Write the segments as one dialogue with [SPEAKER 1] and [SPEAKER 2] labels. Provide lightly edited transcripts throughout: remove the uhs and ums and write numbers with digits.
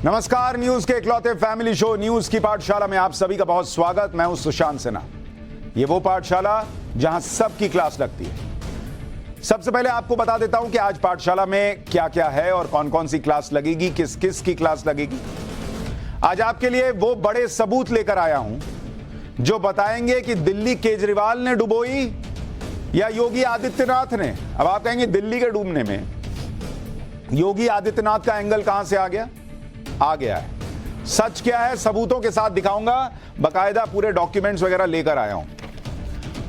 [SPEAKER 1] नमस्कार, न्यूज के इकलौते फैमिली शो न्यूज की पाठशाला में आप सभी का बहुत स्वागत। मैं हूं सुशांत सिन्हा। ये वो पाठशाला जहां सबकी क्लास लगती है। सबसे पहले आपको बता देता हूं कि आज पाठशाला में क्या क्या है और कौन कौन सी क्लास लगेगी, किस किस की क्लास लगेगी। आज आपके लिए वो बड़े सबूत लेकर आया हूं जो बताएंगे कि दिल्ली केजरीवाल ने डुबोई या योगी आदित्यनाथ ने। अब आप कहेंगे दिल्ली के डूबने में योगी आदित्यनाथ का एंगल कहां से आ गया है। सच क्या है सबूतों के साथ दिखाऊंगा, बकायदा पूरे डॉक्यूमेंट्स वगैरह लेकर आया हूं।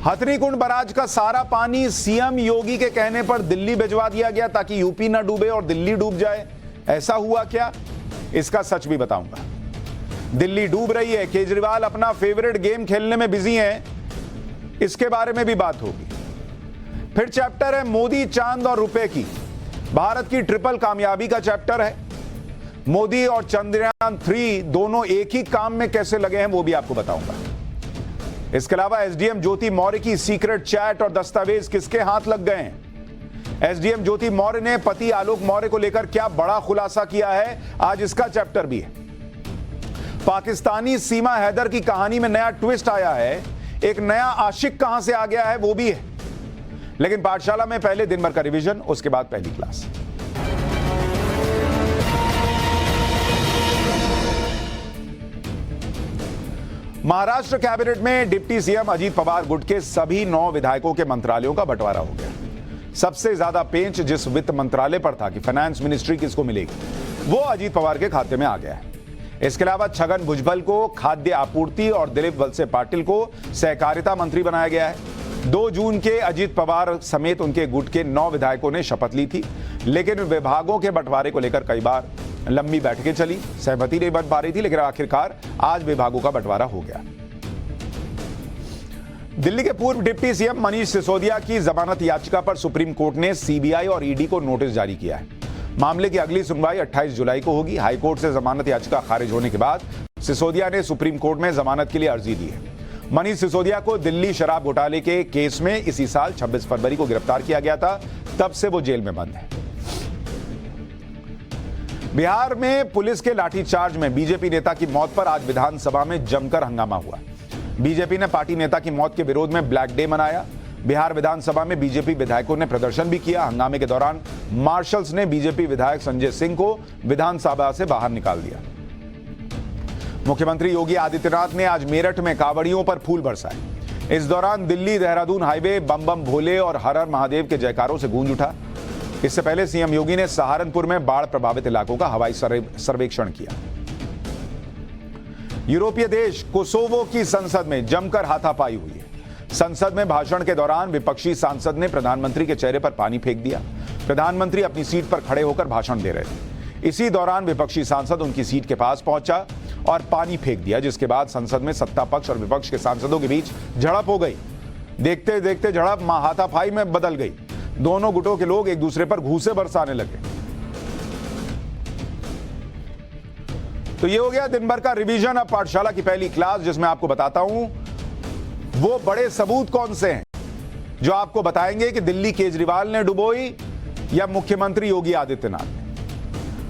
[SPEAKER 1] हथनीकुंड बराज का सारा पानी सीएम योगी के कहने पर दिल्ली भिजवा दिया गया ताकि यूपी ना डूबे और दिल्ली डूब जाए। ऐसा हुआ क्या, इसका सच भी बताऊंगा। दिल्ली डूब रही है, केजरीवाल अपना फेवरेट गेम खेलने में बिजी हैं, इसके बारे में भी बात होगी। फिर चैप्टर है मोदी, चांद और रुपए की। भारत की ट्रिपल कामयाबी का चैप्टर है। मोदी और चंद्रयान 3 दोनों एक ही काम में कैसे लगे हैं वो भी आपको बताऊंगा। इसके अलावा एसडीएम ज्योति मौर्य की सीक्रेट चैट और दस्तावेज किसके हाथ लग गए हैं। एसडीएम ज्योति मौर्य ने पति आलोक मौर्य को लेकर क्या बड़ा खुलासा किया है, आज इसका चैप्टर भी है। पाकिस्तानी सीमा हैदर की कहानी में नया ट्विस्ट आया है, एक नया आशिक कहां से आ गया है वो भी है। लेकिन पाठशाला में पहले दिन भर का रिवीजन, उसके बाद पहली क्लास। महाराष्ट्र कैबिनेट में डिप्टी सीएम अजीत पवार गुट के सभी 9 विधायकों के मंत्रालयों का बंटवारा हो गया। सबसे ज्यादा पेंच जिस वित्त मंत्रालय पर था कि फाइनेंस मिनिस्ट्री किसको मिलेगी, वो अजीत पवार के खाते में आ गया है। इसके अलावा छगन भुजबल को खाद्य आपूर्ति और दिलीप वलसे पाटिल को सहकारिता मंत्री बनाया गया है। 2 जून के अजीत पवार समेत उनके गुट के 9 विधायकों ने शपथ ली थी, लेकिन विभागों के बंटवारे को लेकर कई बार लंबी बैठकें चली, सहमति नहीं बन पा रही थी, लेकिन आखिरकार आज विभागों का बंटवारा हो गया। दिल्ली के पूर्व डिप्टी सीएम मनीष सिसोदिया की जमानत याचिका पर सुप्रीम कोर्ट ने सीबीआई और ईडी को नोटिस जारी किया है। मामले की अगली सुनवाई 28 जुलाई को होगी। हाईकोर्ट से जमानत याचिका खारिज होने के बाद सिसोदिया ने सुप्रीम कोर्ट में जमानत के लिए अर्जी दी है। मनीष सिसोदिया को दिल्ली शराब घोटाले के केस में इसी साल 26 फरवरी को गिरफ्तार किया गया था, तब से वो जेल में बंद है। बिहार में पुलिस के लाठीचार्ज में बीजेपी नेता की मौत पर आज विधानसभा में जमकर हंगामा हुआ। बीजेपी ने पार्टी नेता की मौत के विरोध में ब्लैक डे मनाया। बिहार विधानसभा में बीजेपी विधायकों ने प्रदर्शन भी किया। हंगामे के दौरान मार्शल्स ने बीजेपी विधायक संजय सिंह को विधानसभा से बाहर निकाल दिया। मुख्यमंत्री योगी आदित्यनाथ ने आज मेरठ में कांवड़ियों पर फूल बरसाए। इस दौरान दिल्ली देहरादून हाईवे बम बम भोले और हर हर महादेव के जयकारों से गूंज उठा। इससे पहले सीएम योगी ने सहारनपुर में बाढ़ प्रभावित इलाकों का हवाई सर्वेक्षण किया। यूरोपीय देश कोसोवो की संसद में जमकर हाथापाई हुई है। संसद में भाषण के दौरान विपक्षी सांसद ने प्रधानमंत्री के चेहरे पर पानी फेंक दिया। प्रधानमंत्री अपनी सीट पर खड़े होकर भाषण दे रहे थे। इसी दौरान विपक्षी सांसद उनकी सीट के पास पहुंचा और पानी फेंक दिया, जिसके बाद संसद में सत्ता पक्ष और विपक्ष के सांसदों के बीच झड़प हो गई। देखते देखते झड़प हाथापाई में बदल गई। दोनों गुटों के लोग एक दूसरे पर घूंसे बरसाने लगे। तो ये हो गया दिन भर का रिवीजन। अब पाठशाला की पहली क्लास, जिसमें आपको बताता हूं वो बड़े सबूत कौन से हैं जो आपको बताएंगे कि दिल्ली केजरीवाल ने डुबोई या मुख्यमंत्री योगी आदित्यनाथ ने।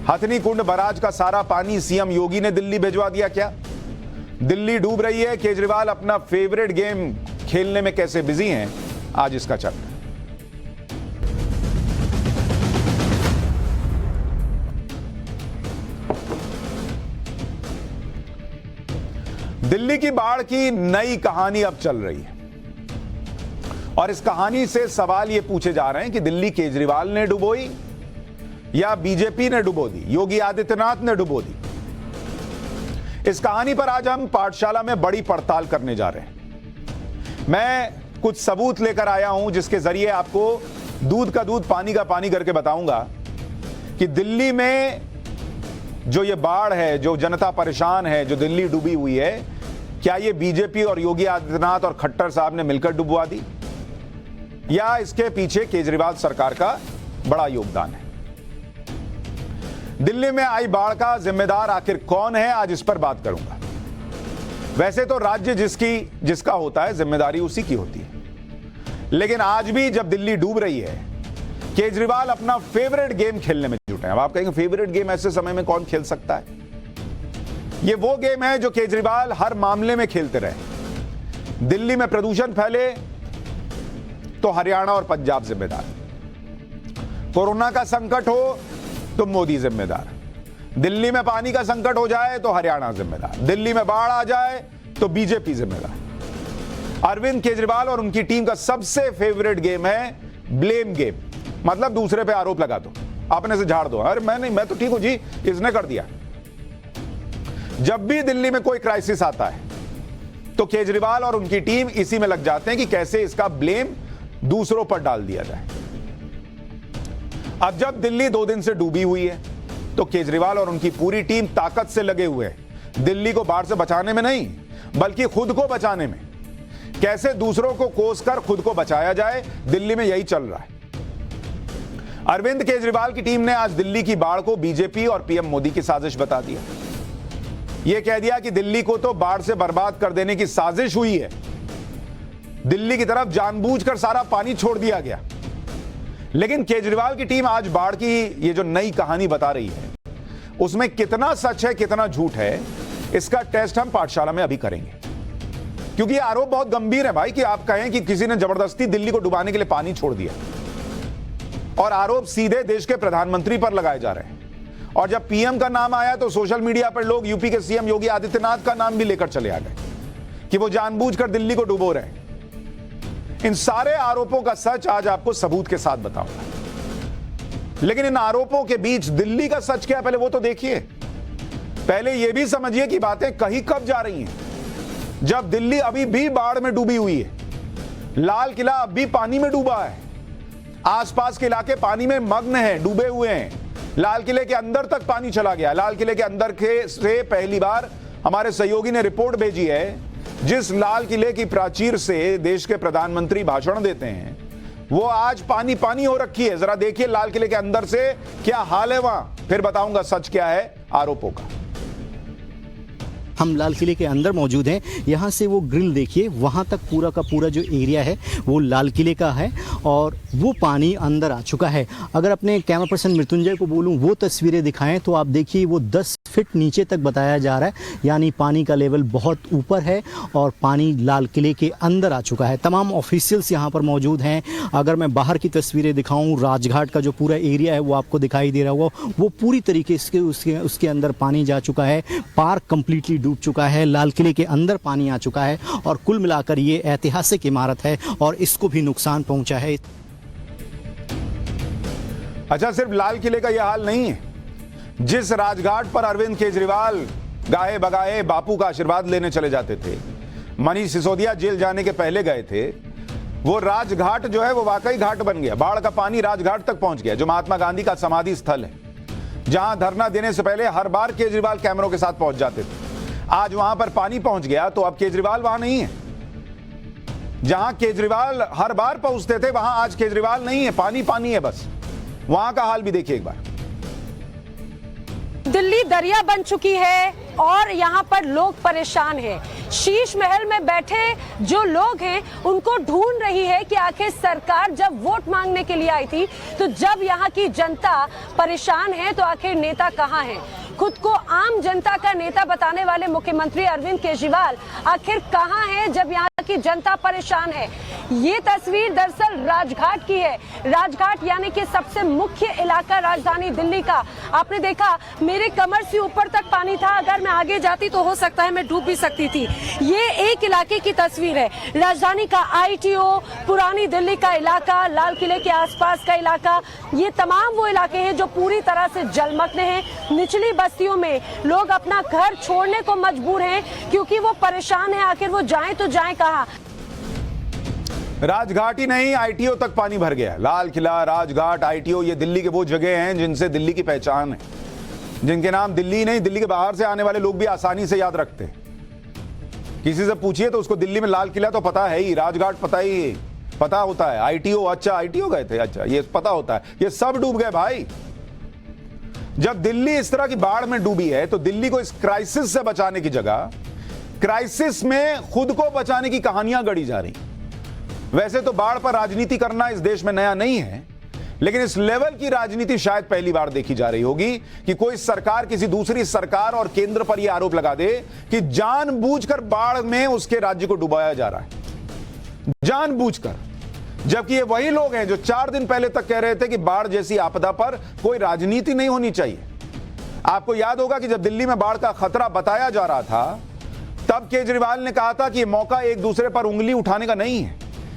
[SPEAKER 1] हथनीकुंड बराज का सारा पानी सीएम योगी ने दिल्ली भिजवा दिया क्या? दिल्ली डूब रही है, केजरीवाल अपना फेवरेट गेम खेलने में कैसे बिजी हैं, आज इसका चैप्टर। दिल्ली की बाढ़ की नई कहानी अब चल रही है और इस कहानी से सवाल यह पूछे जा रहे हैं कि दिल्ली केजरीवाल ने डुबोई या बीजेपी ने डुबो दी, योगी आदित्यनाथ ने डुबो दी। इस कहानी पर आज हम पाठशाला में बड़ी पड़ताल करने जा रहे हैं। मैं कुछ सबूत लेकर आया हूं जिसके जरिए आपको दूध का दूध पानी का पानी करके बताऊंगा कि दिल्ली में जो ये बाढ़ है, जो जनता परेशान है, जो दिल्ली डूबी हुई है, क्या ये बीजेपी और योगी आदित्यनाथ और खट्टर साहब ने मिलकर डुबवा दी या इसके पीछे केजरीवाल सरकार का बड़ा योगदान है? दिल्ली में आई बाढ़ का जिम्मेदार आखिर कौन है, आज इस पर बात करूंगा। वैसे तो राज्य जिसका होता है जिम्मेदारी उसी की होती है, लेकिन आज भी जब दिल्ली डूब रही है, केजरीवाल अपना फेवरेट गेम खेलने में जुटे हैं। अब आप कहेंगे फेवरेट गेम ऐसे समय में कौन खेल सकता है? ये वो गेम है जो केजरीवाल हर मामले में खेलते रहे। दिल्ली में प्रदूषण फैले तो हरियाणा और पंजाब जिम्मेदार, कोरोना का संकट हो तो मोदी जिम्मेदार, दिल्ली में पानी का संकट हो जाए तो हरियाणा जिम्मेदार, दिल्ली में बाढ़ आ जाए तो बीजेपी जिम्मेदार। अरविंद केजरीवाल और उनकी टीम का सबसे फेवरेट गेम है ब्लेम गेम, मतलब दूसरे पे आरोप लगा दो, अपने से झाड़ दो। अरे मैं नहीं, मैं तो ठीक हूं जी, इसने कर दिया। जब भी दिल्ली में कोई क्राइसिस आता है तो केजरीवाल और उनकी टीम इसी में लग जाते हैं कि कैसे इसका ब्लेम दूसरों पर डाल दिया जाए। अब जब दिल्ली 2 दिन से डूबी हुई है तो केजरीवाल और उनकी पूरी टीम ताकत से लगे हुए हैं दिल्ली को बाढ़ से बचाने में नहीं, बल्कि खुद को बचाने में। कैसे दूसरों को कोसकर खुद को बचाया जाए, दिल्ली में यही चल रहा है। अरविंद केजरीवाल की टीम ने आज दिल्ली की बाढ़ को बीजेपी और पीएम मोदी की साजिश बता दिया। यह कह दिया कि दिल्ली को तो बाढ़ से बर्बाद कर देने की साजिश हुई है, दिल्ली की तरफ जानबूझकर सारा पानी छोड़ दिया गया। लेकिन केजरीवाल की टीम आज बाढ़ की ये जो नई कहानी बता रही है उसमें कितना सच है कितना झूठ है, इसका टेस्ट हम पाठशाला में अभी करेंगे। क्योंकि आरोप बहुत गंभीर है भाई, कि आप कहें कि किसी ने जबरदस्ती दिल्ली को डुबाने के लिए पानी छोड़ दिया, और आरोप सीधे देश के प्रधानमंत्री पर लगाए जा रहे हैं। और जब पीएम का नाम आया तो सोशल मीडिया पर लोग यूपी के सीएम योगी आदित्यनाथ का नाम भी लेकर चले आ गए कि वो जानबूझकर दिल्ली को डुबो रहे हैं। इन सारे आरोपों का सच आज आपको सबूत के साथ बताऊंगा। लेकिन इन आरोपों के बीच दिल्ली का सच क्या है, पहले वो तो देखिए। पहले यह भी समझिए कि बातें कहीं कब जा रही हैं। जब दिल्ली अभी भी बाढ़ में डूबी हुई है, लाल किला अब भी पानी में डूबा है, आसपास के इलाके पानी में मग्न हैं, डूबे हुए हैं, लाल किले के अंदर तक पानी चला गया। लाल किले के अंदर के से पहली बार हमारे सहयोगी ने रिपोर्ट भेजी है, जिस लाल किले की प्राचीर से देश के प्रधानमंत्री भाषण देते हैं वो आज पानी पानी हो रखी है। जरा देखिए लाल किले के अंदर से क्या हाल है वहां, फिर बताऊंगा सच क्या है आरोपों का।
[SPEAKER 2] हम लाल किले के अंदर मौजूद हैं। यहाँ से वो ग्रिल देखिए, वहाँ तक पूरा का पूरा जो एरिया है वो लाल किले का है और वो पानी अंदर आ चुका है। अगर अपने कैमरा पर्सन मृत्युंजय को बोलूँ वो तस्वीरें दिखाएं तो आप देखिए वो 10 फीट नीचे तक बताया जा रहा है, यानी पानी का लेवल बहुत ऊपर है और पानी लाल किले के अंदर आ चुका है। तमाम ऑफिशियल्स यहाँ पर मौजूद हैं। अगर मैं बाहर की तस्वीरें दिखाऊँ, राजघाट का जो पूरा एरिया है वो आपको दिखाई दे रहा होगा, वो पूरी तरीके से उसके अंदर पानी जा चुका है। पार्क कंप्लीटली डूब चुका है, लाल किले के अंदर पानी आ चुका है और कुल मिलाकर ये ऐतिहासिक इमारत है और इसको भी नुकसान पहुंचा है।
[SPEAKER 1] अच्छा, सिर्फ लाल किले का यह हाल नहीं है। जिस राजघाट पर अरविंद केजरीवाल गाए बगाए बापू का आशीर्वाद लेने चले जाते थे, मनीष सिसोदिया जेल जाने के पहले गए थे, वो राजघाट जो है वो वाकई घाट बन गया। बाढ़ का पानी राजघाट तक पहुंच गया, जो महात्मा गांधी का समाधि स्थल है, जहां धरना देने से पहले हर बार केजरीवाल कैमरों के साथ पहुंच जाते थे। आज वहां पर पानी पहुंच गया तो अब केजरीवाल वहां नहीं है। जहां केजरीवाल हर बार पहुंचते थे वहां आज केजरीवाल नहीं है, पानी पानी है बस। वहां का हाल भी देखिए एक बार।
[SPEAKER 3] दिल्ली दरिया बन चुकी है और यहाँ पर लोग परेशान हैं। शीश महल में बैठे जो लोग हैं उनको ढूंढ रही है कि आखिर सरकार जब वोट मांगने के लिए आई थी तो जब यहाँ की जनता परेशान है तो आखिर नेता कहाँ है। खुद को आम जनता का नेता बताने वाले मुख्यमंत्री अरविंद केजरीवाल आखिर कहाँ हैं जब यहाँ की जनता परेशान है। ये तस्वीर दरअसल राजघाट की है। राजघाट यानी कि सबसे मुख्य इलाका राजधानी दिल्ली का। आपने देखा मेरे कमर से ऊपर तक पानी था, अगर मैं आगे जाती तो हो सकता है मैं डूब भी सकती थी। ये एक इलाके की तस्वीर है, राजधानी का आईटीओ, पुरानी दिल्ली का इलाका, लाल किले के आसपास का इलाका, ये तमाम वो इलाके हैं जो पूरी तरह से जलमग्न हैं। निचली बस्तियों में लोग अपना घर छोड़ने को मजबूर हैं क्योंकि वो परेशान हैं, आखिर वो जाएं तो जाएं कहां।
[SPEAKER 1] राजघाट ही नहीं, आईटीओ तक पानी भर गया। लाल किला, राजघाट, आईटीओ, ये दिल्ली के वो जगह हैं जिनसे दिल्ली की पहचान है, जिनके नाम दिल्ली नहीं दिल्ली के बाहर से आने वाले लोग भी आसानी से याद रखते हैं। किसी से पूछिए तो उसको दिल्ली में लाल किला तो पता है ही, राजघाट पता होता है, आईटीओ, अच्छा आईटीओ गए थे, अच्छा ये पता होता है। ये सब डूब गए भाई। जब दिल्ली इस तरह की बाढ़ में डूबी है तो दिल्ली को इस क्राइसिस से बचाने की जगह क्राइसिस में खुद को बचाने की कहानियां गढ़ी जा रही। वैसे तो बाढ़ पर राजनीति करना इस देश में नया नहीं है, लेकिन इस लेवल की राजनीति शायद पहली बार देखी जा रही होगी कि कोई सरकार किसी दूसरी सरकार और केंद्र पर यह आरोप लगा दे कि जानबूझकर बाढ़ में उसके राज्य को डुबाया जा रहा है, जानबूझकर। जबकि ये वही लोग हैं जो 4 दिन पहले तक कह रहे थे कि बाढ़ जैसी आपदा पर कोई राजनीति नहीं होनी चाहिए। आपको याद होगा कि जब दिल्ली में बाढ़ का खतरा बताया जा रहा था, तब केजरीवाल ने कहा था कि यह मौका एक दूसरे पर उंगली उठाने का नहीं है,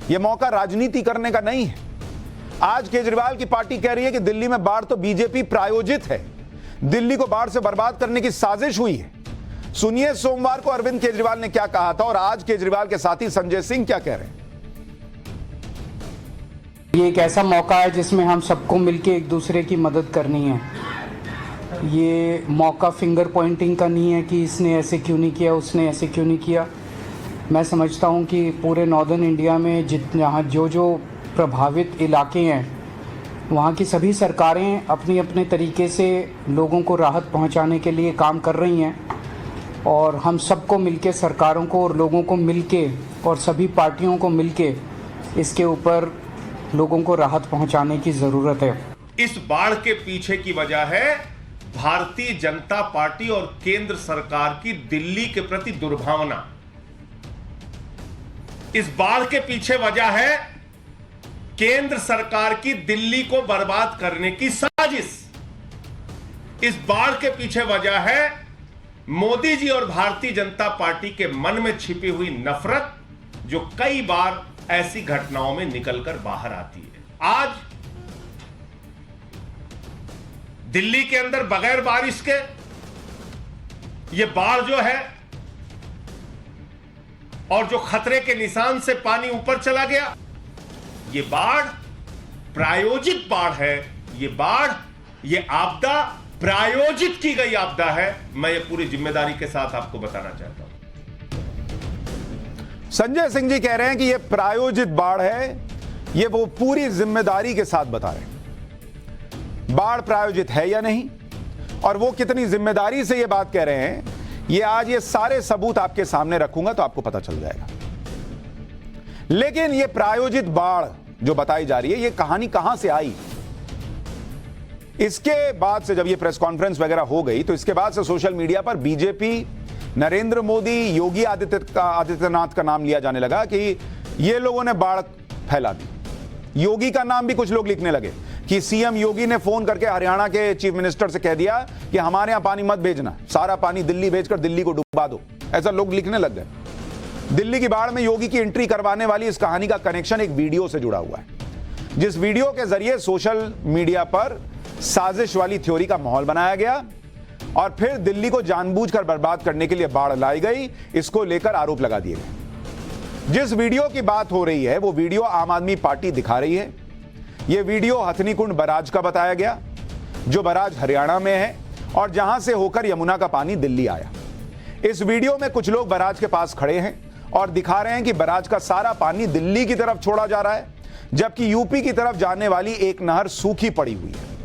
[SPEAKER 1] यह मौका राजनीति करने का नहीं है। आज केजरीवाल की पार्टी कह रही है कि दिल्ली में बाढ़ तो बीजेपी प्रायोजित है, दिल्ली को बाढ़ से बर्बाद करने की साजिश हुई है। सुनिए सोमवार को अरविंद केजरीवाल ने क्या कहा था और आज केजरीवाल के साथी संजय सिंह क्या कह रहे हैं।
[SPEAKER 4] ये एक ऐसा मौका है जिसमें हम सबको मिलके एक दूसरे की मदद करनी है। ये मौका फिंगर पॉइंटिंग का नहीं है कि इसने ऐसे क्यों नहीं किया, उसने ऐसे क्यों नहीं किया। मैं समझता हूँ कि पूरे नॉर्दर्न इंडिया में जहाँ जो प्रभावित इलाके हैं वहाँ की सभी सरकारें अपनी अपने तरीके से लोगों को राहत पहुँचाने के लिए काम कर रही हैं और हम सबको मिलके, सरकारों को और लोगों को मिलके और सभी पार्टियों को मिलके इसके ऊपर लोगों को राहत पहुँचाने की ज़रूरत है।
[SPEAKER 5] इस बाढ़ के पीछे की वजह है भारतीय जनता पार्टी और केंद्र सरकार की दिल्ली के प्रति दुर्भावना। इस बाढ़ के पीछे वजह है केंद्र सरकार की दिल्ली को बर्बाद करने की साजिश। इस बाढ़ के पीछे वजह है मोदी जी और भारतीय जनता पार्टी के मन में छिपी हुई नफरत, जो कई बार ऐसी घटनाओं में निकलकर बाहर आती है। आज दिल्ली के अंदर बगैर बारिश के ये बाढ़ जो है और जो खतरे के निशान से पानी ऊपर चला गया, ये बाढ़ प्रायोजित बाढ़ है। ये बाढ़, ये आपदा प्रायोजित की गई आपदा है। मैं ये पूरी जिम्मेदारी के साथ आपको बताना चाहता हूं।
[SPEAKER 1] संजय सिंह जी कह रहे हैं कि यह प्रायोजित बाढ़ है, यह वो पूरी जिम्मेदारी के साथ बता रहे हैं बाढ़ प्रायोजित है या नहीं, और वो कितनी जिम्मेदारी से यह बात कह रहे हैं, ये आज ये सारे सबूत आपके सामने रखूंगा तो आपको पता चल जाएगा। लेकिन ये प्रायोजित बाढ़ जो बताई जा रही है, ये कहानी कहां से आई? इसके बाद से जब ये प्रेस कॉन्फ्रेंस वगैरह हो गई तो इसके बाद से सोशल मीडिया पर बीजेपी, नरेंद्र मोदी, योगी आदित्यनाथ का नाम लिया जाने लगा कि ये लोगों ने बाढ़ फैला दी। योगी का नाम भी कुछ लोग लिखने लगे कि सीएम योगी ने फोन करके हरियाणा के चीफ मिनिस्टर से कह दिया कि हमारे यहां पानी मत भेजना, सारा पानी दिल्ली भेजकर दिल्ली को डुबा दो। ऐसा लोग लिखने लग गए। दिल्ली की बाढ़ में योगी की एंट्री करवाने वाली इस कहानी का कनेक्शन एक वीडियो से जुड़ा हुआ है, जिस वीडियो के जरिए सोशल मीडिया पर साजिश वाली थ्योरी का माहौल बनाया गया और फिर दिल्ली को जानबूझकर बर्बाद करने के लिए बाढ़ लाई गई, इसको लेकर आरोप लगा दिए गए। जिस वीडियो की बात हो रही है वो वीडियो आम आदमी पार्टी दिखा रही है। यह वीडियो हथनीकुंड बराज का बताया गया, जो बराज हरियाणा में है और जहां से होकर यमुना का पानी दिल्ली आया। इस वीडियो में कुछ लोग बराज के पास खड़े हैं और दिखा रहे हैं कि बराज का सारा पानी दिल्ली की तरफ छोड़ा जा रहा है, जबकि यूपी की तरफ जाने वाली एक नहर सूखी पड़ी हुई है।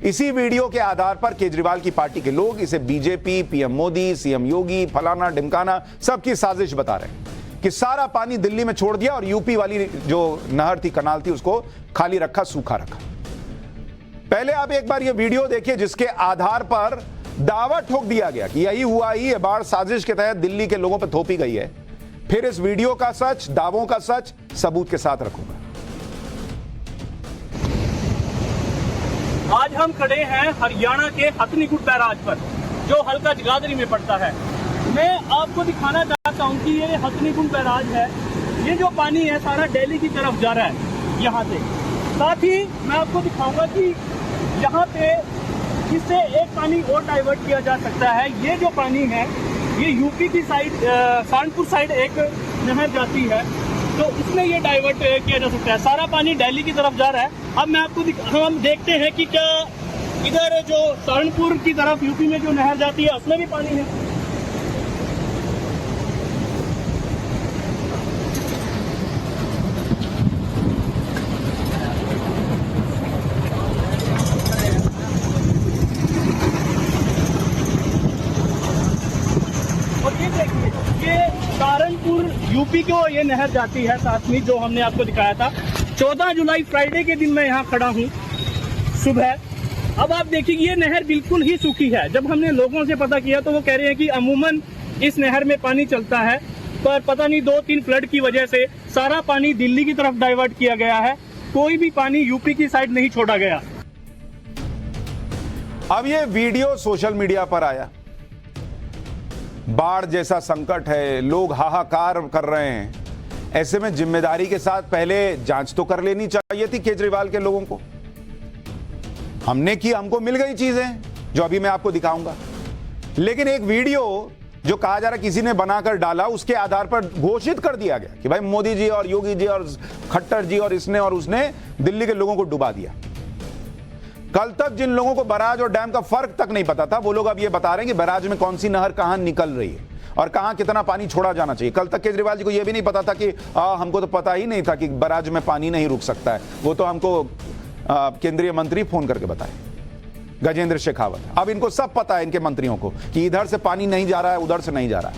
[SPEAKER 1] इसी वीडियो के आधार पर केजरीवाल की पार्टी के लोग इसे बीजेपी, पीएम मोदी, सीएम योगी, फलाना ढिमकाना सबकी साजिश बता रहे हैं कि सारा पानी दिल्ली में छोड़ दिया और यूपी वाली जो नहर थी, कनाल थी, उसको खाली रखा, सूखा रखा। पहले आप एक बार ये वीडियो देखिए जिसके आधार पर दावा ठोक दिया गया कि यही हुआ ही, ये बाढ़ साजिश के तहत दिल्ली के लोगों पर थोपी गई है। फिर इस वीडियो का सच, दावों का सच सबूत के साथ रखूंगा।
[SPEAKER 6] आज हम खड़े हैं हरियाणा के हथनीकुंड बैराज पर, जो हल्का जगाधरी में पड़ता है। मैं आपको दिखाना चाहता हूँ कि ये हथनीकुंड बैराज है। ये जो पानी है सारा दिल्ली की तरफ जा रहा है यहाँ से। साथ ही मैं आपको दिखाऊंगा कि यहाँ पे इससे एक पानी और डाइवर्ट किया जा सकता है। ये जो पानी है ये यूपी की साइड, सहारनपुर साइड एक नहर जाती है, तो उसमें ये डाइवर्ट किया जा सकता है। सारा पानी दिल्ली की तरफ जा रहा है। अब मैं आपको हम देखते हैं कि क्या इधर जो सहारनपुर की तरफ यूपी में जो नहर जाती है उसमें भी पानी है। और ये देखिए, ये सहारनपुर यूपी को ये नहर जाती है, साथ में जो हमने आपको दिखाया था। 14 जुलाई फ्राइडे के दिन मैं यहाँ खड़ा हूँ सुबह। अब आप देखिए ये नहर बिल्कुल ही सूखी है। जब हमने लोगों से पता किया तो वो कह रहे हैं कि अमूमन इस नहर में पानी चलता है, पर पता नहीं 2-3 फ्लड की वजह से सारा पानी दिल्ली की तरफ डाइवर्ट किया गया है, कोई भी पानी यूपी की साइड नहीं छोड़ा गया।
[SPEAKER 1] अब ये वीडियो सोशल मीडिया पर आया, बाढ़ जैसा संकट है, लोग हाहाकार कर रहे हैं, ऐसे में जिम्मेदारी के साथ पहले जांच तो कर लेनी चाहिए थी केजरीवाल के लोगों को। हमने की, हमको मिल गई चीजें जो अभी मैं आपको दिखाऊंगा, लेकिन एक वीडियो जो कहा जा रहा किसी ने बनाकर डाला, उसके आधार पर घोषित कर दिया गया कि भाई मोदी जी और योगी जी और खट्टर जी और इसने और उसने दिल्ली के लोगों को डुबा दिया। कल तक जिन लोगों को बराज और डैम का फर्क तक नहीं पता था, वो लोग अब ये बता रहे हैं कि बराज में कौन सी नहर कहां निकल रही है और कहां कितना पानी छोड़ा जाना चाहिए। कल तक केजरीवाल जी को यह भी नहीं पता था कि हमको तो पता ही नहीं था कि बराज में पानी नहीं रुक सकता है, वो तो हमको केंद्रीय मंत्री फोन करके बताए, गजेंद्र शेखावत। अब इनको सब पता है, इनके मंत्रियों को, कि इधर से पानी नहीं जा रहा है, उधर से नहीं जा रहा है।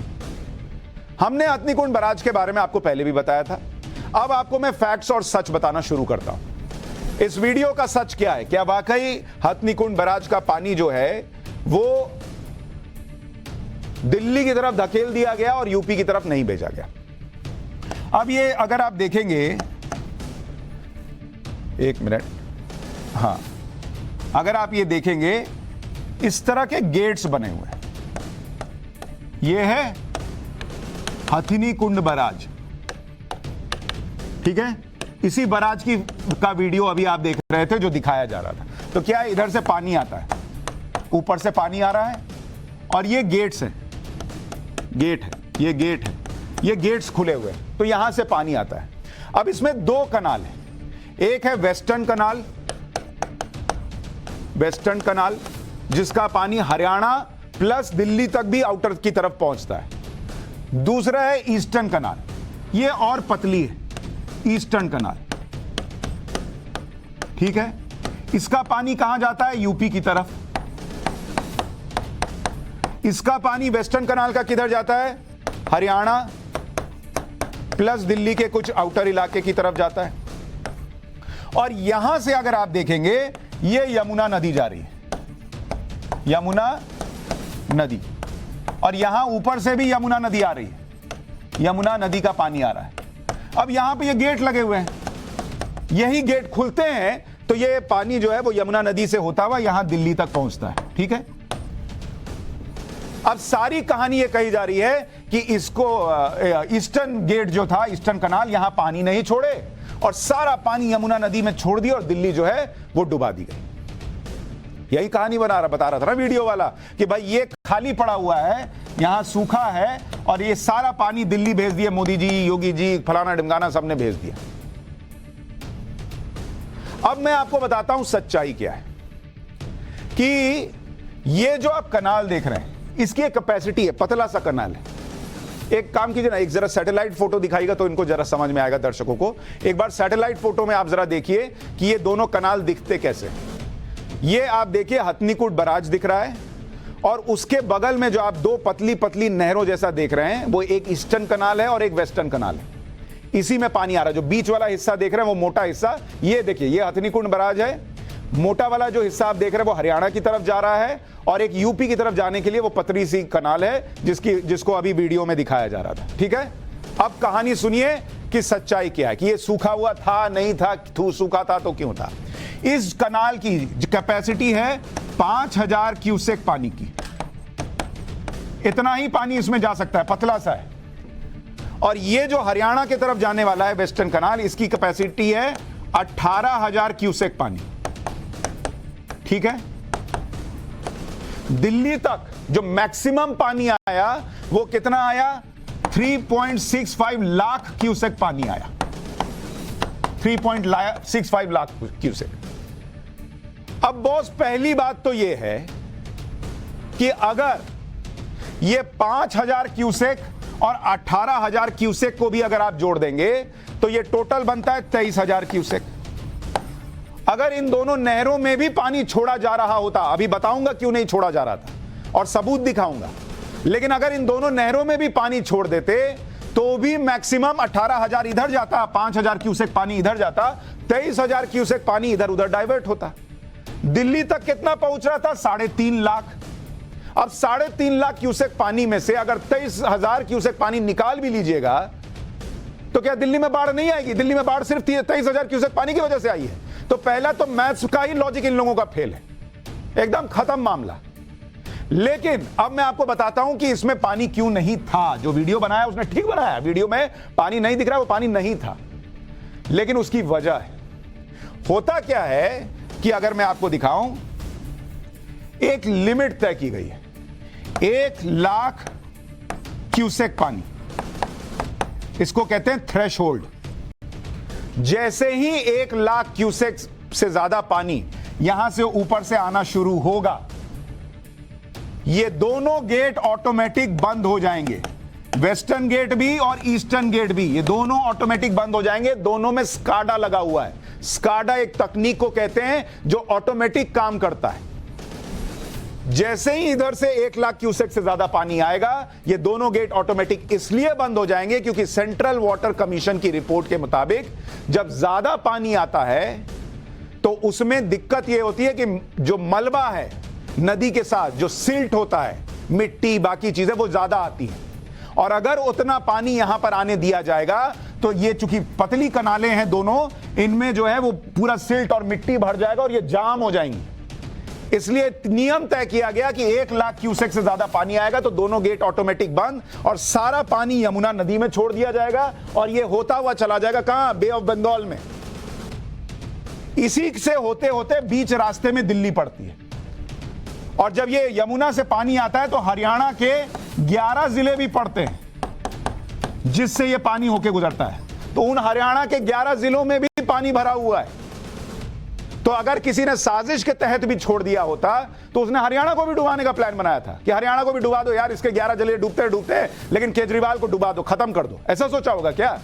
[SPEAKER 1] हमने हथनीकुंड बराज के बारे में आपको पहले भी बताया था। अब आपको मैं फैक्ट्स और सच बताना शुरू करता हूं। इस वीडियो का सच क्या है? क्या वाकई हथनीकुंड बराज का पानी जो है वो दिल्ली की तरफ धकेल दिया गया और यूपी की तरफ नहीं भेजा गया? अब ये अगर आप देखेंगे, एक मिनट, हां, अगर आप ये देखेंगे, इस तरह के गेट्स बने हुए हैं। ये है हथनीकुंड बराज, ठीक है। इसी बराज का वीडियो अभी आप देख रहे थे जो दिखाया जा रहा था। तो क्या है, इधर से पानी आता है, ऊपर से पानी आ रहा है और ये गेट्स हैं, गेट है, ये गेट है, ये गेट्स खुले हुए हैं, तो यहां से पानी आता है। अब इसमें दो कनाल है, एक है वेस्टर्न कनाल, वेस्टर्न कनाल जिसका पानी हरियाणा प्लस दिल्ली तक भी आउटर की तरफ पहुंचता है। दूसरा है ईस्टर्न कनाल, ये और पतली है, ईस्टर्न कनाल, ठीक है। इसका पानी कहां जाता है? यूपी की तरफ। इसका पानी वेस्टर्न कनाल का किधर जाता है? हरियाणा प्लस दिल्ली के कुछ आउटर इलाके की तरफ जाता है। और यहां से अगर आप देखेंगे, ये यमुना नदी जा रही है, यमुना नदी, और यहां ऊपर से भी यमुना नदी आ रही है, यमुना नदी का पानी आ रहा है। अब यहां पे ये गेट लगे हुए हैं, यही गेट खुलते हैं तो ये पानी जो है वो यमुना नदी से होता हुआ यहां दिल्ली तक पहुंचता है, ठीक है। अब सारी कहानी ये कही जा रही है कि इसको ईस्टर्न गेट जो था, ईस्टर्न कनाल, यहां पानी नहीं छोड़े और सारा पानी यमुना नदी में छोड़ दिया और दिल्ली जो है वो डुबा दी गई। यही कहानी बता रहा था ना वीडियो वाला कि भाई ये खाली पड़ा हुआ है, यहां सूखा है और ये सारा पानी दिल्ली भेज दिया, मोदी जी, योगी जी, फलाना ढिमकाना सबने भेज दिया। अब मैं आपको बताता हूं सच्चाई क्या है कि ये जो आप कनाल देख रहे हैं, इसकी एक कैपेसिटी है, पतला सा कनाल है। एक काम कीजिए ना, एक जरा सैटेलाइट फोटो दिखाएगा तो इनको जरा समझ में आएगा दर्शकों को। एक बार सैटेलाइट फोटो में आप जरा देखिए कि ये दोनों कनाल दिखते कैसे। ये आप देखिए हथनीकुंड बराज दिख रहा है और उसके बगल में जो आप दो पतली पतली नहरों जैसा देख रहे हैं, वो एक ईस्टर्न कनाल है और एक वेस्टर्न कनाल है। इसी में पानी आ रहा है। जो बीच वाला हिस्सा देख रहे हैं वो मोटा हिस्सा, ये देखिए, ये हथनीकुंड बराज है। मोटा वाला जो हिस्सा आप देख रहे हैं वो हरियाणा की तरफ जा रहा है और एक यूपी की तरफ जाने के लिए वो पतली सी कनाल है जिसको अभी वीडियो में दिखाया जा रहा था, ठीक है। अब कहानी सुनिए कि सच्चाई क्या है, कि ये सूखा हुआ था, नहीं था, सूखा था तो क्यों था। इस कनाल की कैपेसिटी है 5000 क्यूसेक पानी की, इतना ही पानी इसमें जा सकता है, पतला सा है। और ये जो हरियाणा की तरफ जाने वाला है वेस्टर्न कनाल, इसकी कैपेसिटी है 18000 क्यूसेक पानी, ठीक है। दिल्ली तक जो मैक्सिमम पानी आया वो कितना आया? 3.65 लाख क्यूसेक पानी आया, 3.65 लाख क्यूसेक। अब बॉस, पहली बात तो ये है कि अगर ये 5000 क्यूसेक और 18000 क्यूसेक को भी अगर आप जोड़ देंगे तो ये टोटल बनता है 23000 क्यूसेक। अगर इन दोनों नहरों में भी पानी छोड़ा जा रहा होता, अभी बताऊंगा क्यों नहीं छोड़ा जा रहा था और सबूत दिखाऊंगा, लेकिन अगर इन दोनों नहरों में भी पानी छोड़ देते तो भी मैक्सिमम 18000 इधर जाता, 5000 क्यूसेक पानी इधर जाता, 23000 क्यूसेक पानी इधर उधर डाइवर्ट होता। दिल्ली तक कितना पहुंच रहा था? 3.5 लाख। अब 3.5 लाख क्यूसेक पानी में से अगर 23,000 क्यूसेक पानी निकाल भी लीजिएगा तो क्या दिल्ली में बाढ़ नहीं आएगी? दिल्ली में बाढ़ सिर्फ 23,000 क्यूसेक पानी की वजह से आई है। तो पहला तो मैथ्स का ही लॉजिक इन लोगों का फेल है, एकदम खत्म मामला। लेकिन अब मैं आपको बताता हूं कि इसमें पानी क्यों नहीं था। जो वीडियो बनाया उसने ठीक बनाया, वीडियो में पानी नहीं दिख रहा, वो पानी नहीं था, लेकिन उसकी वजह है। होता क्या है कि अगर मैं आपको दिखाऊं, एक लिमिट तय की गई है, 1 लाख क्यूसेक पानी, इसको कहते हैं थ्रेशोल्ड। जैसे ही 1 लाख क्यूसेक से ज्यादा पानी यहां से ऊपर से आना शुरू होगा, ये दोनों गेट ऑटोमेटिक बंद हो जाएंगे, वेस्टर्न गेट भी और ईस्टर्न गेट भी, ये दोनों ऑटोमेटिक बंद हो जाएंगे। दोनों में स्काडा लगा हुआ है। स्काडा एक तकनीक को कहते हैं जो ऑटोमेटिक काम करता है। जैसे ही इधर से 1 लाख क्यूसेक से ज्यादा पानी आएगा, ये दोनों गेट ऑटोमेटिक इसलिए बंद हो जाएंगे क्योंकि सेंट्रल वाटर कमीशन की रिपोर्ट के मुताबिक जब ज्यादा पानी आता है तो उसमें दिक्कत यह होती है कि जो मलबा है नदी के साथ, जो सिल्ट होता है, मिट्टी बाकी चीजें, वो ज्यादा आती है। और अगर उतना पानी यहां पर आने दिया जाएगा तो ये चूंकि पतली कनालें हैं दोनों, इनमें जो है वो पूरा सिल्ट और मिट्टी भर जाएगा और ये जाम हो जाएंगी। इसलिए नियम तय किया गया कि 1 लाख क्यूसेक से ज्यादा पानी आएगा तो दोनों गेट ऑटोमेटिक बंद और सारा पानी यमुना नदी में छोड़ दिया जाएगा और ये होता हुआ चला जाएगा कहां? बे ऑफ बंगाल में। इसी से होते होते बीच रास्ते में दिल्ली पड़ती है। और जब ये यमुना से पानी आता है तो हरियाणा के 11 जिले भी पड़ते हैं जिससे ये पानी होके गुजरता है। तो उन हरियाणा के 11 जिलों में भी पानी भरा हुआ है। तो अगर किसी ने साजिश के तहत भी छोड़ दिया होता तो उसने हरियाणा को भी डुबाने का प्लान बनाया था कि हरियाणा को भी डुबा दो यार, इसके 11 जिले डूबते डूबते, लेकिन केजरीवाल को डुबा दो, खत्म कर दो। ऐसा सोचा होगा क्या?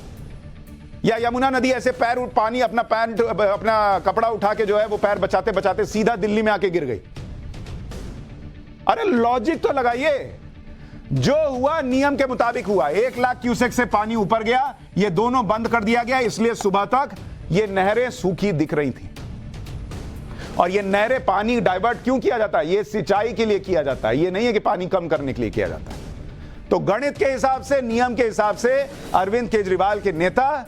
[SPEAKER 1] या यमुना नदी ऐसे पैर पानी अपना कपड़ा उठा के जो है वो पैर बचाते बचाते सीधा दिल्ली में आके गिर गई। अरे लॉजिक तो लगाइए। जो हुआ नियम के मुताबिक हुआ। 1 लाख क्यूसेक से पानी ऊपर गया, ये दोनों बंद कर दिया गया, इसलिए सुबह तक ये नहरें सूखी दिख रही थी। और ये नहरें पानी डाइवर्ट क्यों किया जाता है? ये सिंचाई के लिए किया जाता है, ये नहीं है कि पानी कम करने के लिए किया जाता है। तो गणित के हिसाब से, नियम के हिसाब से अरविंद केजरीवाल के नेता